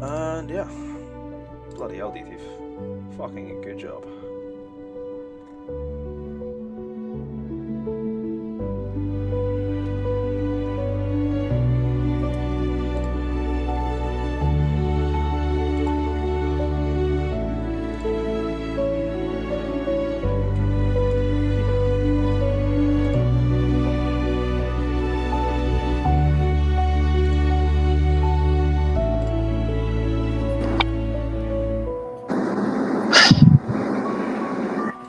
And yeah, bloody hell, D-Thief. Fucking good job.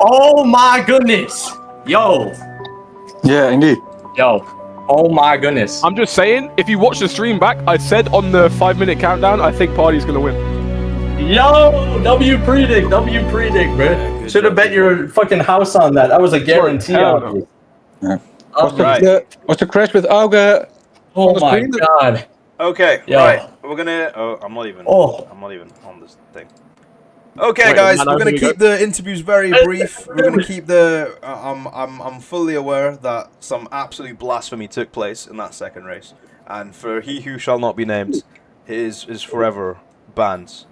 Oh my goodness! Yo! Yeah, indeed. Yo. Oh my goodness. I'm just saying, if you watch the stream back, I said on the 5-minute countdown, I think Party's gonna win. Yo! W predict, bro. Should have bet your fucking house on that. That was a guarantee. No. Yeah. Alright. Was the crash with Auge? Oh my god. Okay, Yo. right. We're gonna. Oh, I'm not even on this thing. Okay, Wait, guys, man, we're I'm gonna gonna keep the interviews very brief. We're gonna keep the. I'm fully aware that some absolute blasphemy took place in that second race, and for he who shall not be named, is forever banned,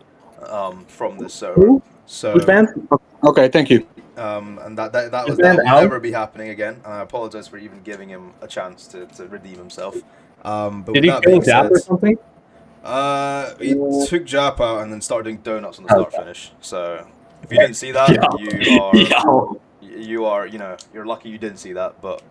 from this server. So. Who's banned? Okay, thank you. And that will banned out? never be happening again. And I apologize for even giving him a chance to redeem himself. But Did he kill Zap or something? He took Jap out and then started doing donuts on the start finish. So if you didn't see that, you are you're lucky you didn't see that, but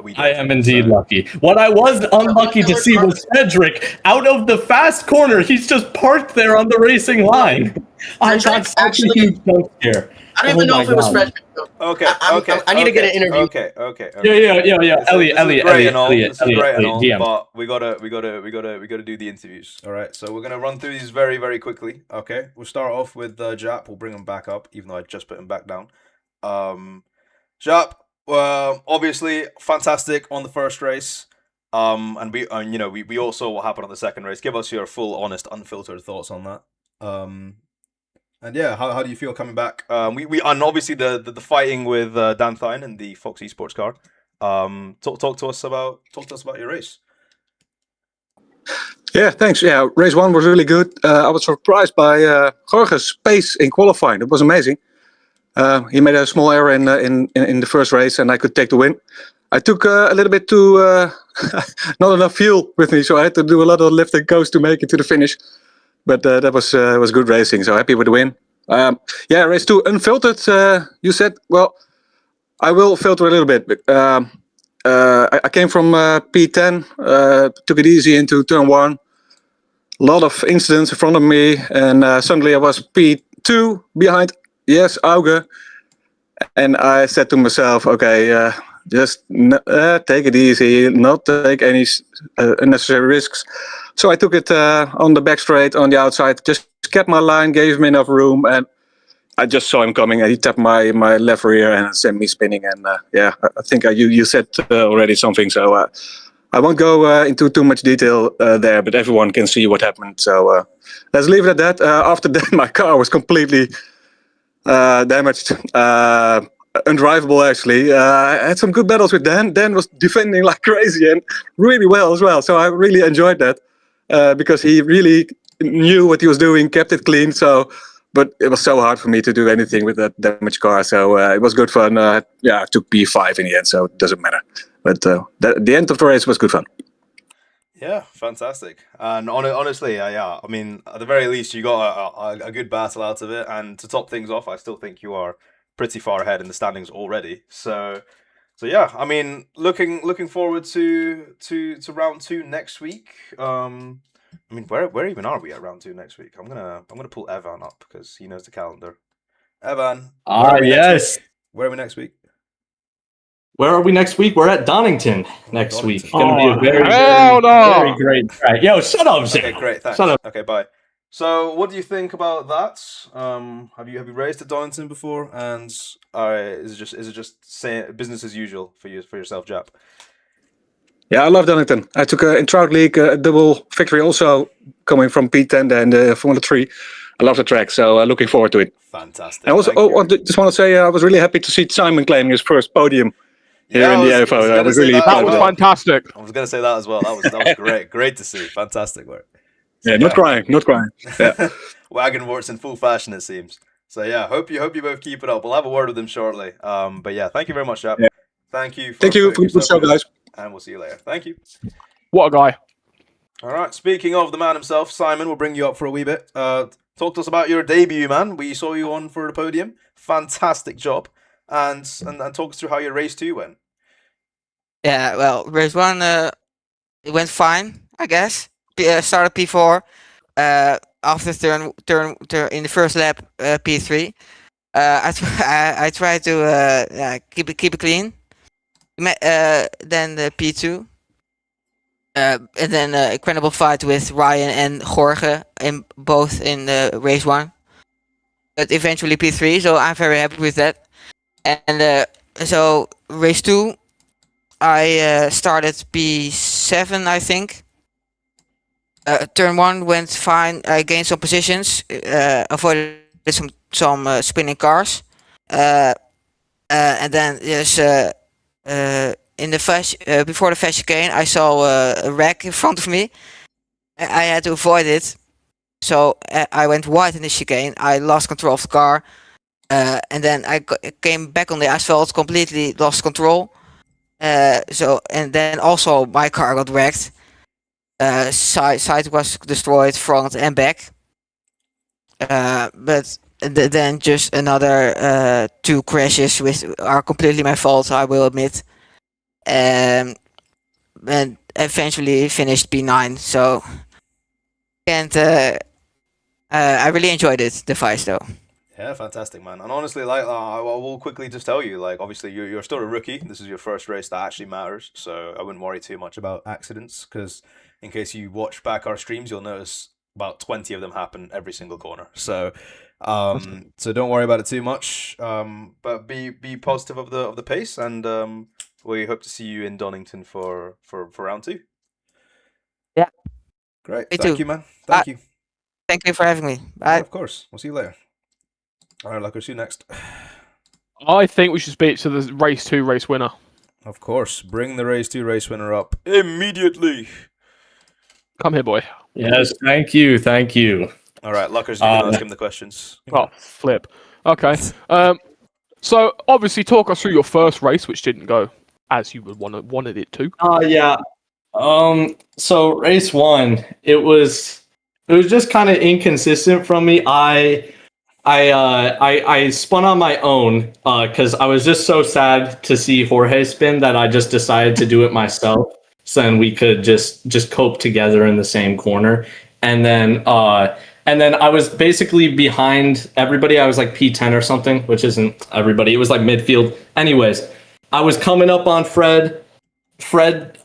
we did. I am indeed lucky. What I was unlucky to see was Cedric out of the fast corner. He's just parked there on the racing line. I got such a huge jump scare. I don't even know if it was Fred. Okay. I need to get an interview. Okay. Yeah. Elliot, DM. But we gotta do the interviews. All right. So we're gonna run through these very, very quickly. Okay. We'll start off with Jap. We'll bring him back up, even though I just put him back down. Jap, obviously fantastic on the first race. And we all saw what happened on the second race. Give us your full, honest, unfiltered thoughts on that. And yeah, how do you feel coming back? We and obviously the fighting with Dan Thine and the Fox Esports car. Talk to us about your race. Yeah, thanks. Yeah, race 1 was really good. I was surprised by Jorge's pace in qualifying. It was amazing. He made a small error in the first race, and I could take the win. I took a little bit too not enough fuel with me, so I had to do a lot of lift and coast to make it to the finish. But that was good racing, so happy with the win. Race 2, unfiltered. You said, well, I will filter a little bit. I came from P10, took it easy into turn 1. A lot of incidents in front of me, and suddenly I was P2 behind, Auge. And I said to myself, okay, just take it easy, not take any unnecessary risks. So I took it on the back straight, on the outside, just kept my line, gave him enough room, and I just saw him coming, and he tapped my left rear and sent me spinning. And I think you said already something, so I won't go into too much detail there, but everyone can see what happened. So let's leave it at that. After that, my car was completely damaged. Undrivable, actually. I had some good battles with Dan. Dan was defending like crazy and really well as well. So I really enjoyed that because he really knew what he was doing, kept it clean. So, but it was so hard for me to do anything with that damaged car. So it was good fun. I took P5 in the end, so it doesn't matter. But the end of the race was good fun. Yeah, fantastic. And honestly, yeah, I mean, at the very least, you got a good battle out of it. And to top things off, I still think you are pretty far ahead in the standings already. So yeah, I mean, looking forward to round 2 next week. I mean, where even are we at round 2 next week? I'm gonna pull Evan up because he knows the calendar. Evan. Yes. Where are we next week? Where are we next week? We're at Donington next Donington. week. Going to be a very, hell no. very great track. Yo, shut up, Zach. Okay, great. Thanks. Shut up. Okay, bye. So, what do you think about that? Have you raced at Donington before? And is it just business as usual for yourself, Jap? Yeah, I love Donington. I took in Trout League a double victory also coming from P10 and Formula 3. I love the track, so looking forward to it. Fantastic. I also just want to say I was really happy to see Simon claiming his first podium here in the AFO. I was really That proud was of fantastic. I was going to say that as well. That was great. Great to see. Fantastic work. Yeah, not crying. Yeah. Wagonworks in full fashion, it seems. So yeah, hope you both keep it up. We'll have a word with him shortly. But yeah, thank you very much, Jap. Yeah. Thank you. Thank you for the show, guys. And we'll see you later. Thank you. What a guy. All right. Speaking of the man himself, Simon, we'll bring you up for a wee bit. Talk to us about your debut, man. We saw you on for the podium. Fantastic job. And talk us through how your race 2 went. Yeah, well, race 1 it went fine, I guess. Started P4. After turn in the first lap, P3. I tried to keep it clean. Then the P2. And then a incredible fight with Ryan and Jorge both in race 1. But eventually P3, so I'm very happy with that. And so race 2, I started P7, I think. Turn 1 went fine. I gained some positions, avoided some spinning cars, and then in the before the fast chicane, I saw a wreck in front of me. I had to avoid it, so I went wide in the chicane. I lost control of the car, and then I came back on the asphalt, completely lost control. And then also my car got wrecked. Side was destroyed, front and back. But then just another 2 crashes, which are completely my fault, I will admit. And eventually finished P9. So, and I really enjoyed it, the fight though. Yeah, fantastic, man. And honestly, like, I will quickly just tell you, like, obviously you're still a rookie. This is your first race that actually matters, so I wouldn't worry too much about accidents, because in case you watch back our streams, you'll notice about 20 of them happen every single corner. So, so don't worry about it too much. But be positive of the pace, and we hope to see you in Donington for round 2. Yeah. Great. Me Thank too. you, man. Thank you. Thank you for having me. Bye. Yeah, of course. We'll see you later. All right, Luckers, you next. I think we should speak to the race 2 race winner. Of course. Bring the race 2 race winner up immediately. Come here, boy. Yes, thank you. Thank you. All right, Luckers, you can ask him the questions. Oh, flip. Okay. So obviously, talk us through your first race, which didn't go as you would wanted it to. Yeah. So race 1, it was just kind of inconsistent from me. I spun on my own because I was just so sad to see Jorge spin that I just decided to do it myself. So then we could just cope together in the same corner. And then I was basically behind everybody. I was like P10 or something, which isn't everybody. It was like midfield. Anyways, I was coming up on Fred. Fred,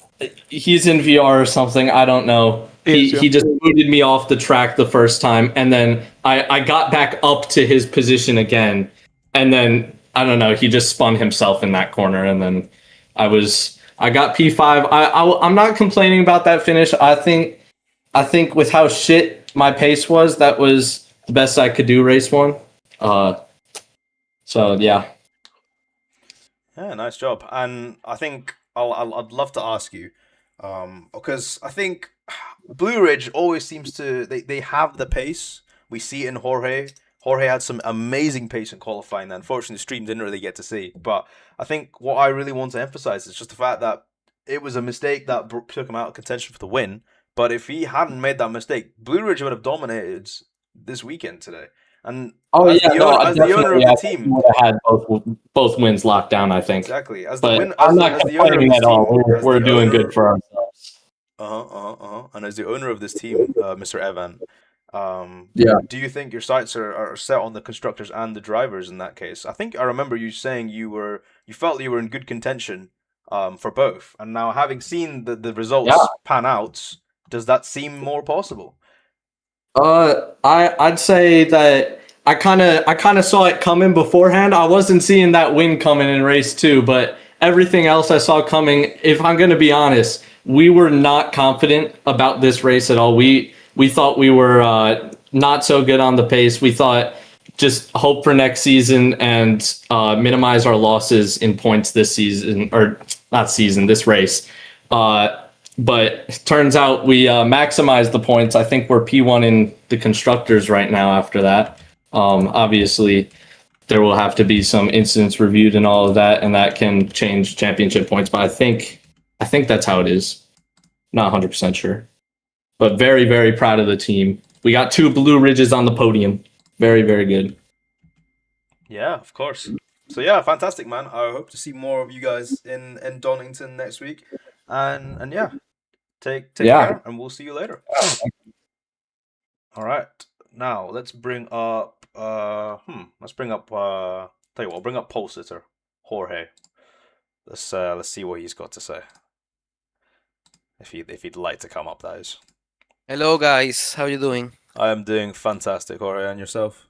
he's in VR or something. I don't know. He just booted me off the track the first time, and then I got back up to his position again, and then I don't know. He just spun himself in that corner, and then I got P5. I'm not complaining about that finish. I think with how shit my pace was, that was the best I could do race 1. So yeah. Yeah, nice job. And I think I'd love to ask you, because I think Blue Ridge always seems to they have the pace. We see it in Jorge. Jorge had some amazing pace in qualifying that unfortunately the stream didn't really get to see. But I think what I really want to emphasize is just the fact that it was a mistake that took him out of contention for the win. But if he hadn't made that mistake, Blue Ridge would have dominated this weekend today. And as the owner of the team, would have had both wins locked down. I think exactly. I'm not complaining at all. We're doing good for ourselves. And as the owner of this team, Mr. Evan, do you think your sights are set on the constructors and the drivers in that case? I think I remember you saying you felt you were in good contention for both, and now having seen the results pan out, does that seem more possible? I'd say that I kind of saw it coming beforehand. I wasn't seeing that win coming in race 2, but everything else I saw coming. If I'm going to be honest, we were not confident about this race at all. We thought we were not so good on the pace. We thought just hope for next season and minimize our losses in points this season, or not season, this race. But it turns out we maximized the points. I think we're P1 in the constructors right now after that. Obviously, there will have to be some incidents reviewed and all of that, and that can change championship points. But I think that's how it is. Not 100% sure. But very, very proud of the team. We got 2 Blue Ridges on the podium. Very, very good. Yeah, of course. So yeah, fantastic, man. I hope to see more of you guys in Donington next week. And yeah, take care, and we'll see you later. All right, now let's bring up tell you what, I'll bring up pole sitter Jorge. Let's see what he's got to say. If he'd like to come up, that is. Hello guys, how you doing? I am doing fantastic, Jorge, and yourself?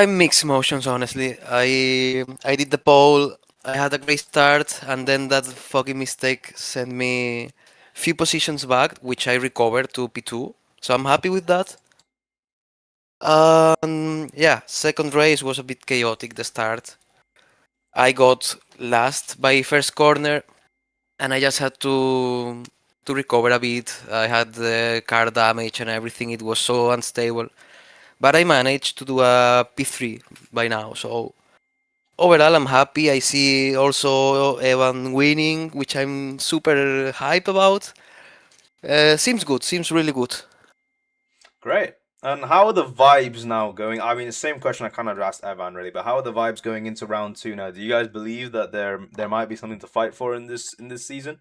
Mixed emotions, honestly. I did the poll. I had a great start, and then that fucking mistake sent me few positions back, which I recovered to P2. So I'm happy with that. Yeah, second race was a bit chaotic, the start. I got last by first corner, and I just had to recover a bit. I had the car damage and everything. It was so unstable. But I managed to do a P3 by now, so overall I'm happy. I see also Evan winning, which I'm super hype about. Seems good, seems really good. Great. And how are the vibes now going? I mean, the same question I kind of asked Evan, really, but how are the vibes going into round 2 now? Do you guys believe that there might be something to fight for in this season?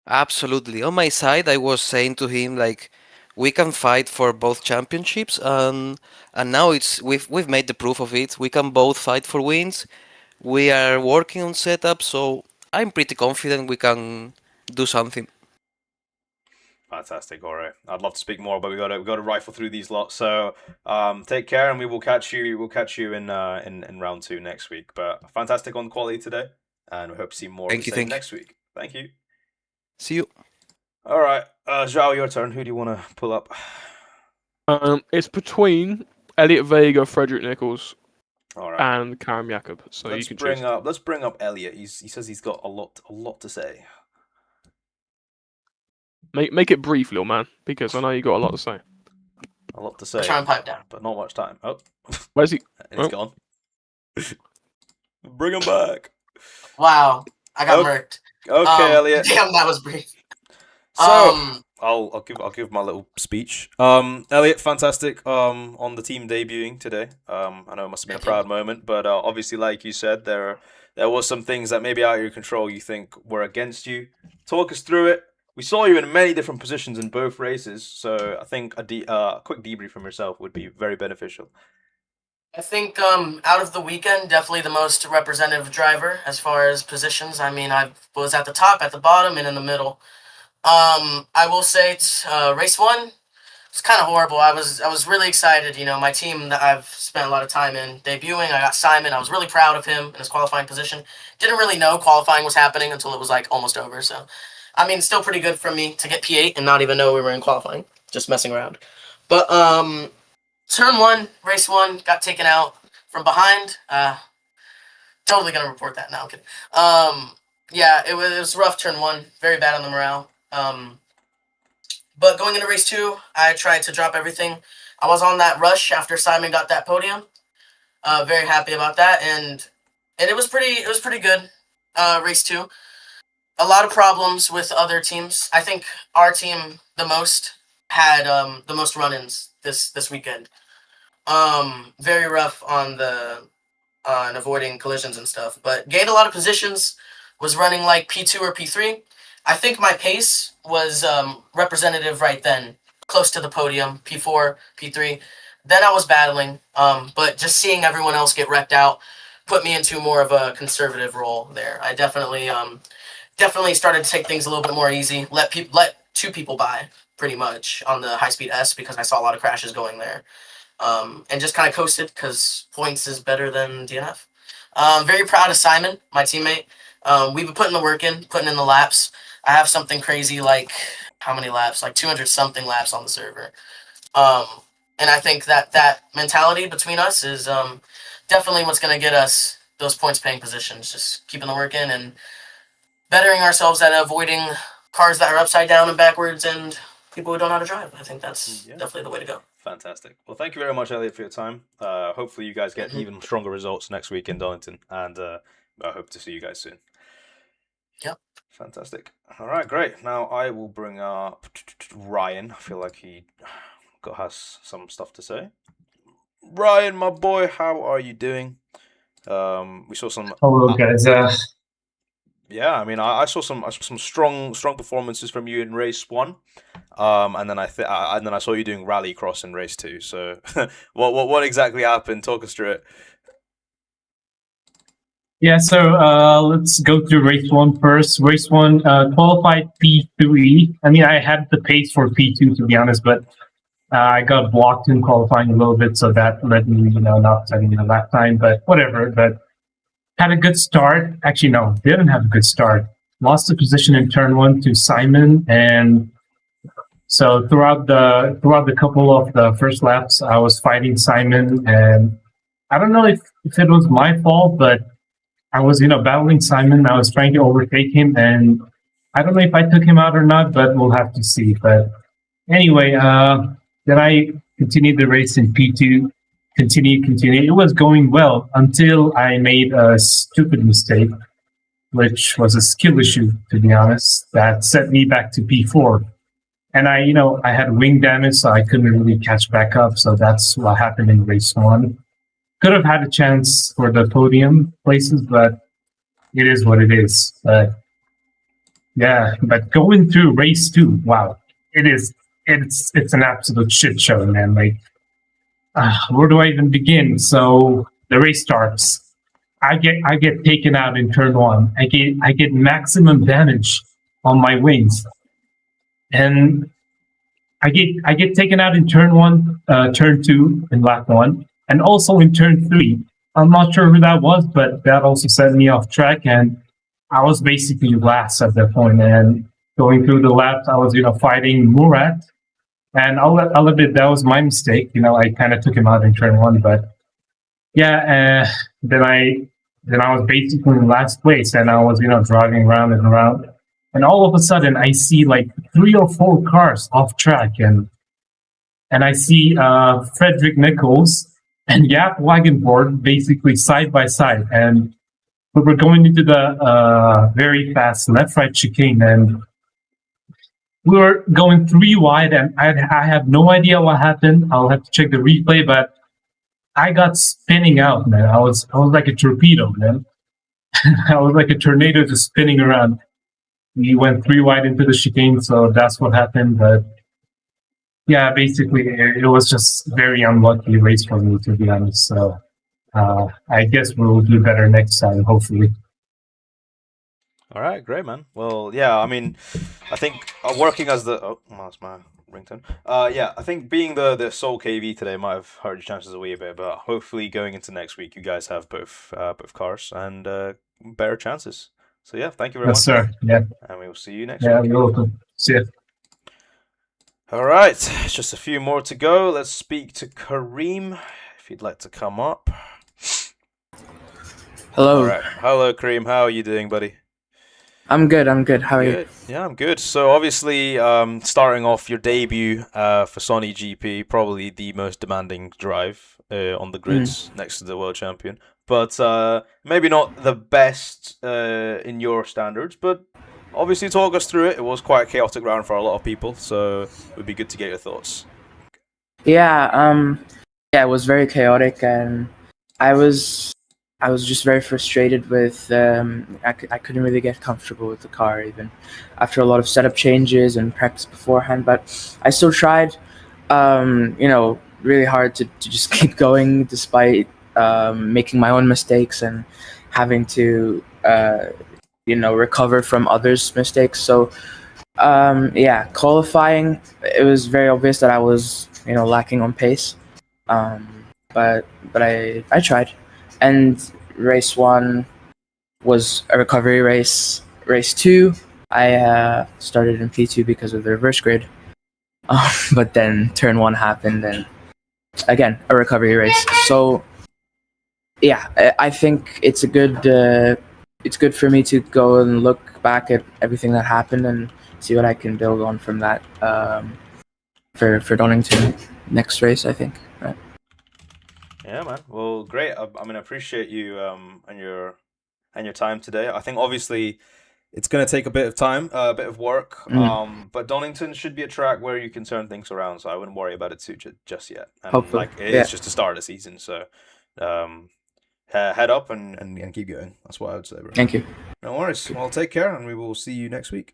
Absolutely. On my side, I was saying to him like, we can fight for both championships, and now we've made the proof of it. We can both fight for wins. We are working on setup, so I'm pretty confident we can do something. Fantastic, Jorge. I'd love to speak more, but we got to rifle through these lots. So take care, and we will catch you. We'll catch you in round 2 next week. But fantastic on quality today, and we hope to see more of the same next week. Thank you. See you. All right, Zhao, your turn. Who do you want to pull up? It's between Elliot Vega, Frederick Nichols, and Karim Jakob. So let's you can let's bring up Elliot. He says he's got a lot to say. Make it brief, little man, because I know you got a lot to say. A lot to say. Try and pipe down, but not much time. Oh, where's he? And he's gone. Bring him back. Wow, I got murked. Okay, Elliot. Damn, that was brief. So I'll give my little speech. Elliot, fantastic. On the team debuting today. I know it must have been a proud moment, but obviously, like you said, there was some things that maybe out of your control you think were against you. Talk us through it. We saw you in many different positions in both races, so I think a quick debrief from yourself would be very beneficial. I think out of the weekend, definitely the most representative driver as far as positions. I mean, I was at the top, at the bottom, and in the middle. I will say race 1, it's kind of horrible. I was really excited. You know, my team that I've spent a lot of time in debuting, I got Simon. I was really proud of him in his qualifying position. Didn't really know qualifying was happening until it was like almost over, so... I mean, still pretty good for me to get P8 and not even know we were in qualifying, just messing around. But turn 1, race 1, got taken out from behind. Totally gonna report that now. Yeah, it was rough turn 1, very bad on the morale. But going into race 2, I tried to drop everything. I was on that rush after Simon got that podium. Very happy about that, and it was pretty good. Race 2, a lot of problems with other teams. I think our team had the most run-ins this weekend. Very rough on avoiding collisions and stuff, but gained a lot of positions. Was running like P2 or P3. I think my pace was representative right then, close to the podium, P4, P3. Then I was battling, but just seeing everyone else get wrecked out put me into more of a conservative role there. I definitely started to take things a little bit more easy, let 2 people by pretty much on the high-speed S because I saw a lot of crashes going there, and just kind of coasted because points is better than DNF. Very proud of Simon, my teammate. We've been putting the work in, putting in the laps. I have something crazy like, how many laps? Like 200 something laps on the server. And I think that mentality between us is definitely what's going to get us those points paying positions. Just keeping the work in and bettering ourselves at avoiding cars that are upside down and backwards and people who don't know how to drive. I think that's definitely the way to go. Fantastic. Well, thank you very much, Elliot, for your time. Hopefully you guys get even stronger results next week in Donington, and I hope to see you guys soon. Yep. Fantastic. All right, great. Now I will bring up Ryan. I feel like he has some stuff to say. Ryan, my boy, how are you doing? We saw some. Hello, guys. Yeah, I mean, I saw some strong performances from you in race 1, and then I saw you doing rallycross in race 2. So, what exactly happened? Talk us through it. Yeah, so let's go through race 1 first. Race 1 qualified P3. I mean, I had the pace for P2 to be honest, but I got blocked in qualifying a little bit, so that led me, not setting the lap time. But whatever. But had a good start. Actually, no, didn't have a good start. Lost the position in turn 1 to Simon, and so throughout the couple of the first laps, I was fighting Simon, and I don't know if it was my fault, but I was, battling Simon. I was trying to overtake him, and I don't know if I took him out or not, but we'll have to see. But anyway, then I continued the race in P2. Continue. It was going well until I made a stupid mistake, which was a skill issue, to be honest, that set me back to P4. And I had wing damage, so I couldn't really catch back up. So that's what happened in race 1. Could have had a chance for the podium places, but it is what it is. But yeah, but going through race 2, wow, it's an absolute shit show, man. Like, where do I even begin? So the race starts. I get taken out in turn 1. I get maximum damage on my wings, and I get taken out in turn 1, turn 2 in lap 1. And also in turn 3, I'm not sure who that was, but that also set me off track, and I was basically last at that point. And going through the laps, I was, fighting Murat, and I'll admit that was my mistake. I kind of took him out in turn 1, but yeah, then I was basically in last place, and I was, driving around and around, and all of a sudden I see like 3 or 4 cars off track, and I see Frederick Nichols and Yap Wagenborg basically side by side, and we were going into the very fast left-right chicane, and we were going 3 wide, and I have no idea what happened. I'll have to check the replay, but I got spinning out, man. I was like a torpedo, man. I was like a tornado just spinning around. We went 3 wide into the chicane, so that's what happened. But yeah, basically, it was just very unlucky race for me, to be honest. So I guess we'll do better next time, hopefully. All right, great, man. Well, yeah, I mean, I think working as the that's my ringtone. Yeah, I think being the sole KV today might have hurt your chances a wee bit, but hopefully going into next week, you guys have both cars and better chances. So yeah, thank you very much. Yes, sir. Yeah. And we will see you next Yeah, week. you're welcome. See ya. All right, just a few more to go. Let's speak to Kareem, if you'd like to come up. Hello. All right. Hello, Kareem. How are you doing, buddy? I'm good. How are you? Good. Yeah, I'm good. So obviously, starting off your debut for Sony GP, probably the most demanding drive on the grids next to the world champion. But maybe not the best in your standards. But obviously, talk us through it. It was quite a chaotic round for a lot of people, so it would be good to get your thoughts. Yeah. It was very chaotic, and I was just very frustrated with. I couldn't really get comfortable with the car even after a lot of setup changes and practice beforehand. But I still tried, really hard to just keep going despite making my own mistakes and having to recover from others' mistakes. So qualifying, it was very obvious that I was lacking on pace. But I tried. And race 1 was a recovery race. Race 2, I started in P2 because of the reverse grid. But then turn 1 happened, and again, a recovery race. So, yeah, I think it's good for me to go and look back at everything that happened and see what I can build on from that for Donington next race, I think. Right. Yeah, man. Well, great. I mean, I appreciate you and your time today. I think obviously it's going to take a bit of time, a bit of work. But Donington should be a track where you can turn things around, so I wouldn't worry about it too just yet. And hopefully, it's just the start of the season, so head up and keep going. That's what I would say, bro. Thank you. No worries. Well, take care, and we will see you next week.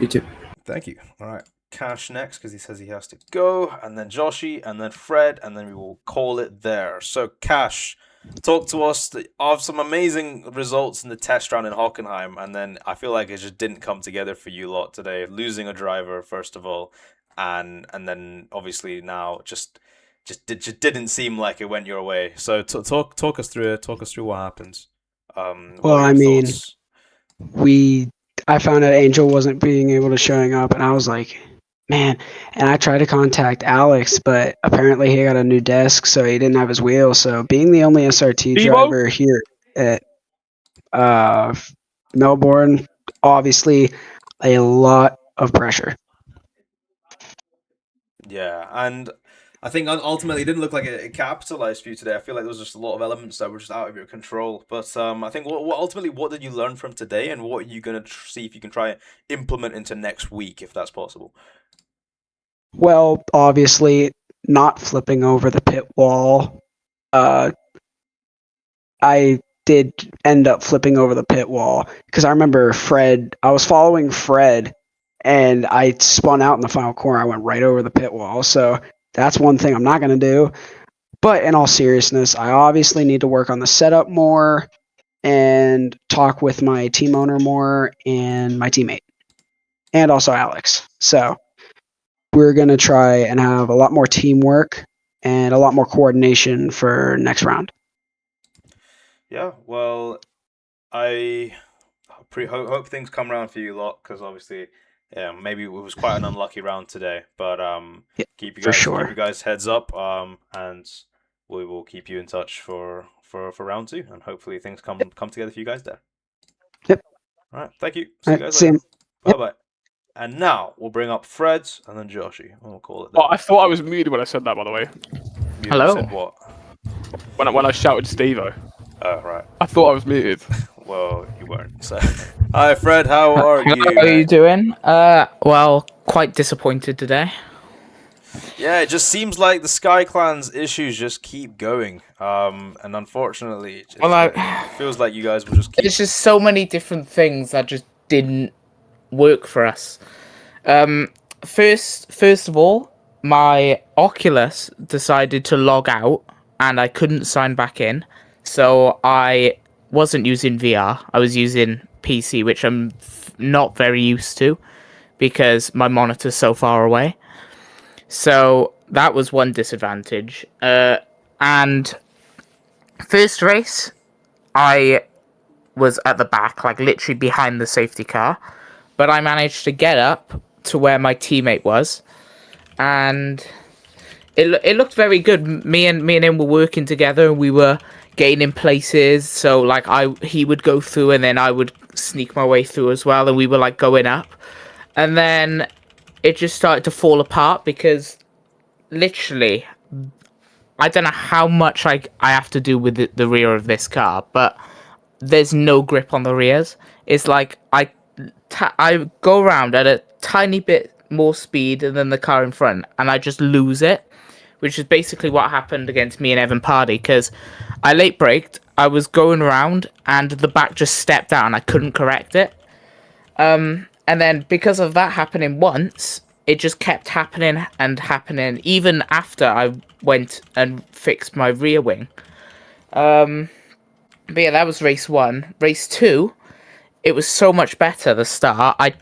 You too. Thank you. All right. Cash next because he says he has to go, and then Joshy, and then Fred, and then we will call it there. So Cash, talk to us of some amazing results in the test round in Hockenheim, and then I feel like it just didn't come together for you lot today, losing a driver first of all, and then obviously now just didn't seem like it went your way. So talk us through it. Talk us through what happens. Well, I mean, I found out Angel wasn't being able to showing up, and I was like, man, and I tried to contact Alex, but apparently he got a new desk, so he didn't have his wheel. So being the only SRT driver here at Melbourne, obviously a lot of pressure. Yeah, and I think ultimately it didn't look like it capitalized for you today. I feel like there was just a lot of elements that were just out of your control. But I think what did you learn from today, and what are you going to see if you can try and implement into next week, if that's possible? Well, obviously, not flipping over the pit wall. I did end up flipping over the pit wall because I remember I was following Fred, and I spun out in the final corner. I went right over the pit wall. So that's one thing I'm not going to do. But in all seriousness, I obviously need to work on the setup more and talk with my team owner more and my teammate, and also Alex. So we're going to try and have a lot more teamwork and a lot more coordination for next round. Yeah, well, I hope things come around for you lot, because obviously, yeah, maybe it was quite an unlucky round today, but keep you guys heads up, and we will keep you in touch for round 2, and hopefully things come together for you guys there. Yep. All right, thank you. See you guys later. Bye bye. And now we'll bring up Fred and then Joshy, and we'll call it there. Oh, I thought I was muted when I said that, by the way. Hello. Said what? When I shouted Steve-O. Oh, right. I thought I was muted. Well, you weren't. So, hi, Fred. How are you? How are you doing? Well, quite disappointed today. Yeah, it just seems like the Sky Clan's issues just keep going. And unfortunately, it feels like you guys will just keep... There's just so many different things that just didn't work for us. First of all, my Oculus decided to log out, and I couldn't sign back in. So I wasn't using VR. I was using PC, which I'm not very used to because my monitor's so far away. So that was one disadvantage. And first race, I was at the back, like literally behind the safety car. But I managed to get up to where my teammate was. And it looked very good. Me and him were working together, and we were gaining places. So like he would go through, and then I would sneak my way through as well, and we were like going up, and then it just started to fall apart because literally, I don't know how much I have to do with the rear of this car, but there's no grip on the rears. It's like I go around at a tiny bit more speed than the car in front, and I just lose it, which is basically what happened against me and Evan Pardy, because I late braked, I was going around, and the back just stepped out, and I couldn't correct it. And then because of that happening once, it just kept happening and happening, even after I went and fixed my rear wing. But yeah, that was race 1. Race 2, it was so much better, the start. I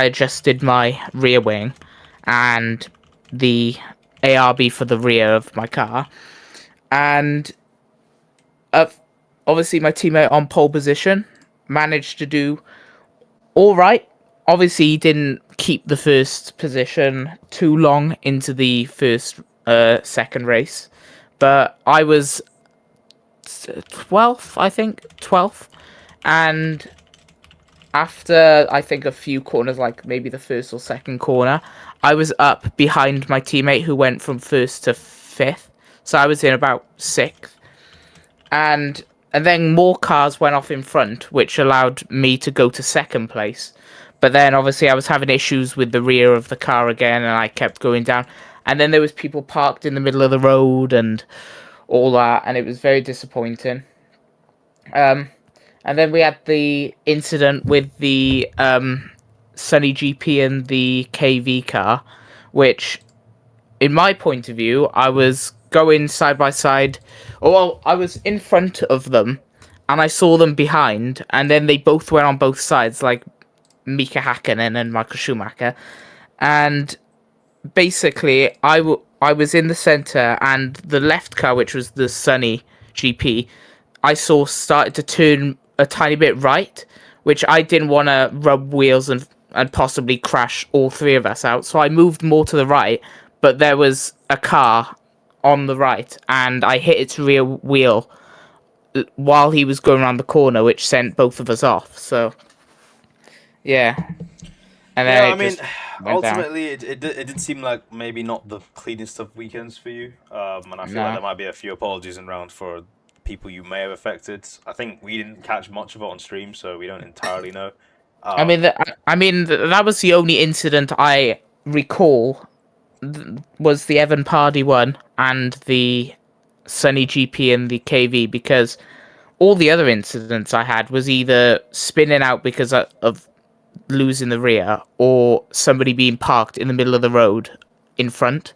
adjusted my rear wing and the ARB for the rear of my car. And obviously my teammate on pole position managed to do all right. Obviously, he didn't keep the first position too long into the second race. But I was 12th, I think. 12th. And after, I think, a few corners, like maybe the first or second corner, I was up behind my teammate who went from 1st to 5th. So I was in about 6th. And then more cars went off in front, which allowed me to go to 2nd place. But then, obviously, I was having issues with the rear of the car again, and I kept going down. And then there was people parked in the middle of the road and all that, and it was very disappointing. And then we had the incident with the Sunny GP and the KV car, which, in my point of view, I was going side by side. Well, I was in front of them, and I saw them behind, and then they both went on both sides, like Mika Hakkinen and Michael Schumacher. And basically, I was in the centre, and the left car, which was the Sunny GP, I saw started to turn a tiny bit right, which I didn't want to rub wheels and possibly crash all three of us out. So I moved more to the right, but there was a car on the right, and I hit its rear wheel while he was going around the corner, which sent both of us off. So, yeah. And then I mean, ultimately, it did seem like maybe not the cleanest of weekends for you. And I feel like there might be a few apologies in round for people you may have affected. I think we didn't catch much of it on stream, so we don't entirely know. I mean, that was the only incident I recall. Was the Evan Pardy one and the Sunny GP and the KV, because all the other incidents I had was either spinning out because of losing the rear or somebody being parked in the middle of the road in front.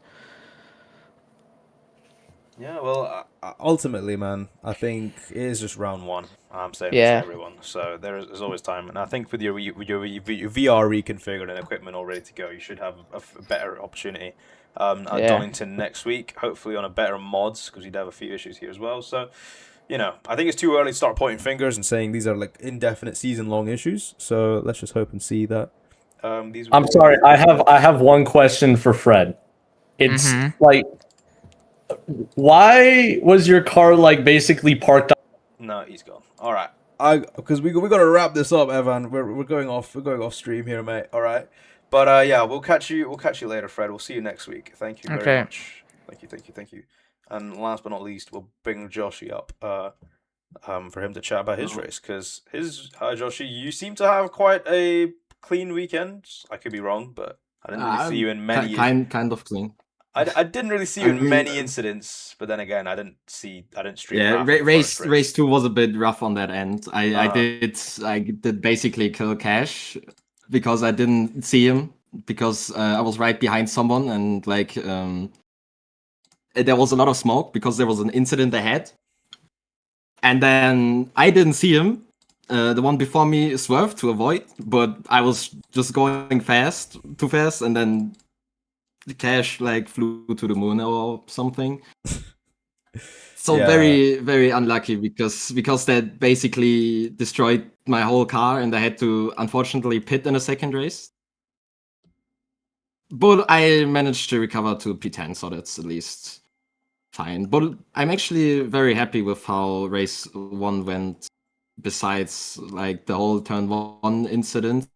Yeah, well, ultimately, man, I think it is just round 1. I'm saying Yeah. to everyone, so there's always time. And I think with your VR reconfigured and equipment all ready to go, you should have a better opportunity at Donington next week. Hopefully on a better mods, because we'd have a few issues here as well. So, you know, I think it's too early to start pointing fingers and saying these are like indefinite season-long issues. So let's just hope and see that. I'm sorry, I have one question for Fred. It's like, why was your car like basically parked? No, he's gone. All right, because we got to wrap this up, Evan. We're going off stream here, mate. All right, but yeah, we'll catch you later, Fred. We'll see you next week. Thank you very much. Thank you. And last but not least, we'll bring Joshy up for him to chat about his race, because Joshy, you seem to have quite a clean weekend. I could be wrong, but I didn't really see you in many. Kind of clean. I didn't really see you in many incidents, but then again, I didn't stream. Yeah, race 2 was a bit rough on that end. I did basically kill Cash because I didn't see him, because I was right behind someone, and like there was a lot of smoke because there was an incident ahead, and then I didn't see him. The one before me swerved to avoid, but I was just going too fast, and then the Cash like flew to the moon or something. So Yeah. very, very unlucky because that basically destroyed my whole car, and I had to unfortunately pit in a second race. But I managed to recover to P10, so that's at least fine. But I'm actually very happy with how race 1 went. besides like the whole turn 1 incident,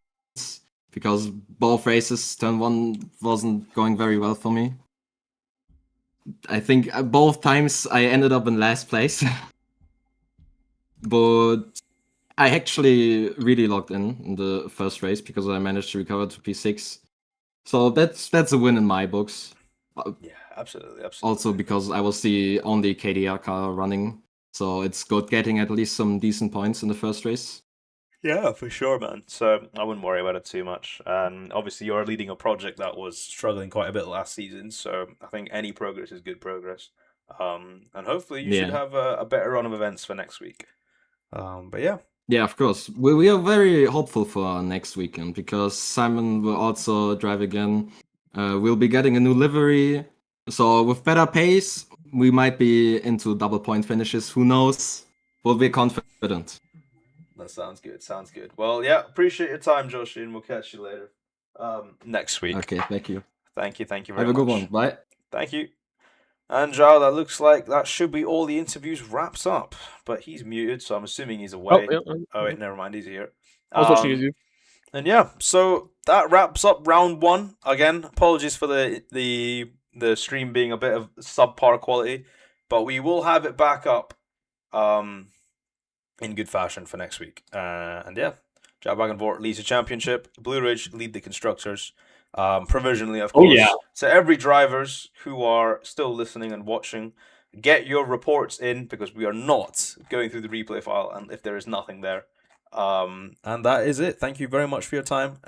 because both races turn 1 wasn't going very well for me. I think both times I ended up in last place. But I actually really locked in the first race because I managed to recover to P6. So that's a win in my books. Yeah, absolutely. Also because I was the only KDR car running, so it's good getting at least some decent points in the first race. Yeah, for sure, man. So I wouldn't worry about it too much. And obviously, you're leading a project that was struggling quite a bit last season, so I think any progress is good progress. And hopefully, you should Yeah. have a better run of events for next week. But yeah. Yeah, of course. We are very hopeful for next weekend because Simon will also drive again. We'll be getting a new livery. So with better pace, we might be into double point finishes. Who knows? We'll be confident. That sounds good. Sounds good. Well, yeah, appreciate your time, Joshi, and we'll catch you later. Next week. Okay, thank you. Thank you very Have a good much. one. Bye. Thank you. And Zhao, that looks like that should be all the interviews wraps up. But he's muted, so I'm assuming he's away. Oh, wait, never mind, he's here. I was watching you. And yeah, so that wraps up round 1. Again, apologies for the stream being a bit of subpar quality, but we will have it back up in good fashion for next week. And yeah, Jack Wagenvort leads the championship. Blue Ridge lead the constructors. Provisionally, of course. Oh, yeah. So every drivers who are still listening and watching, get your reports in because we are not going through the replay file and if there is nothing there. And that is it. Thank you very much for your time. And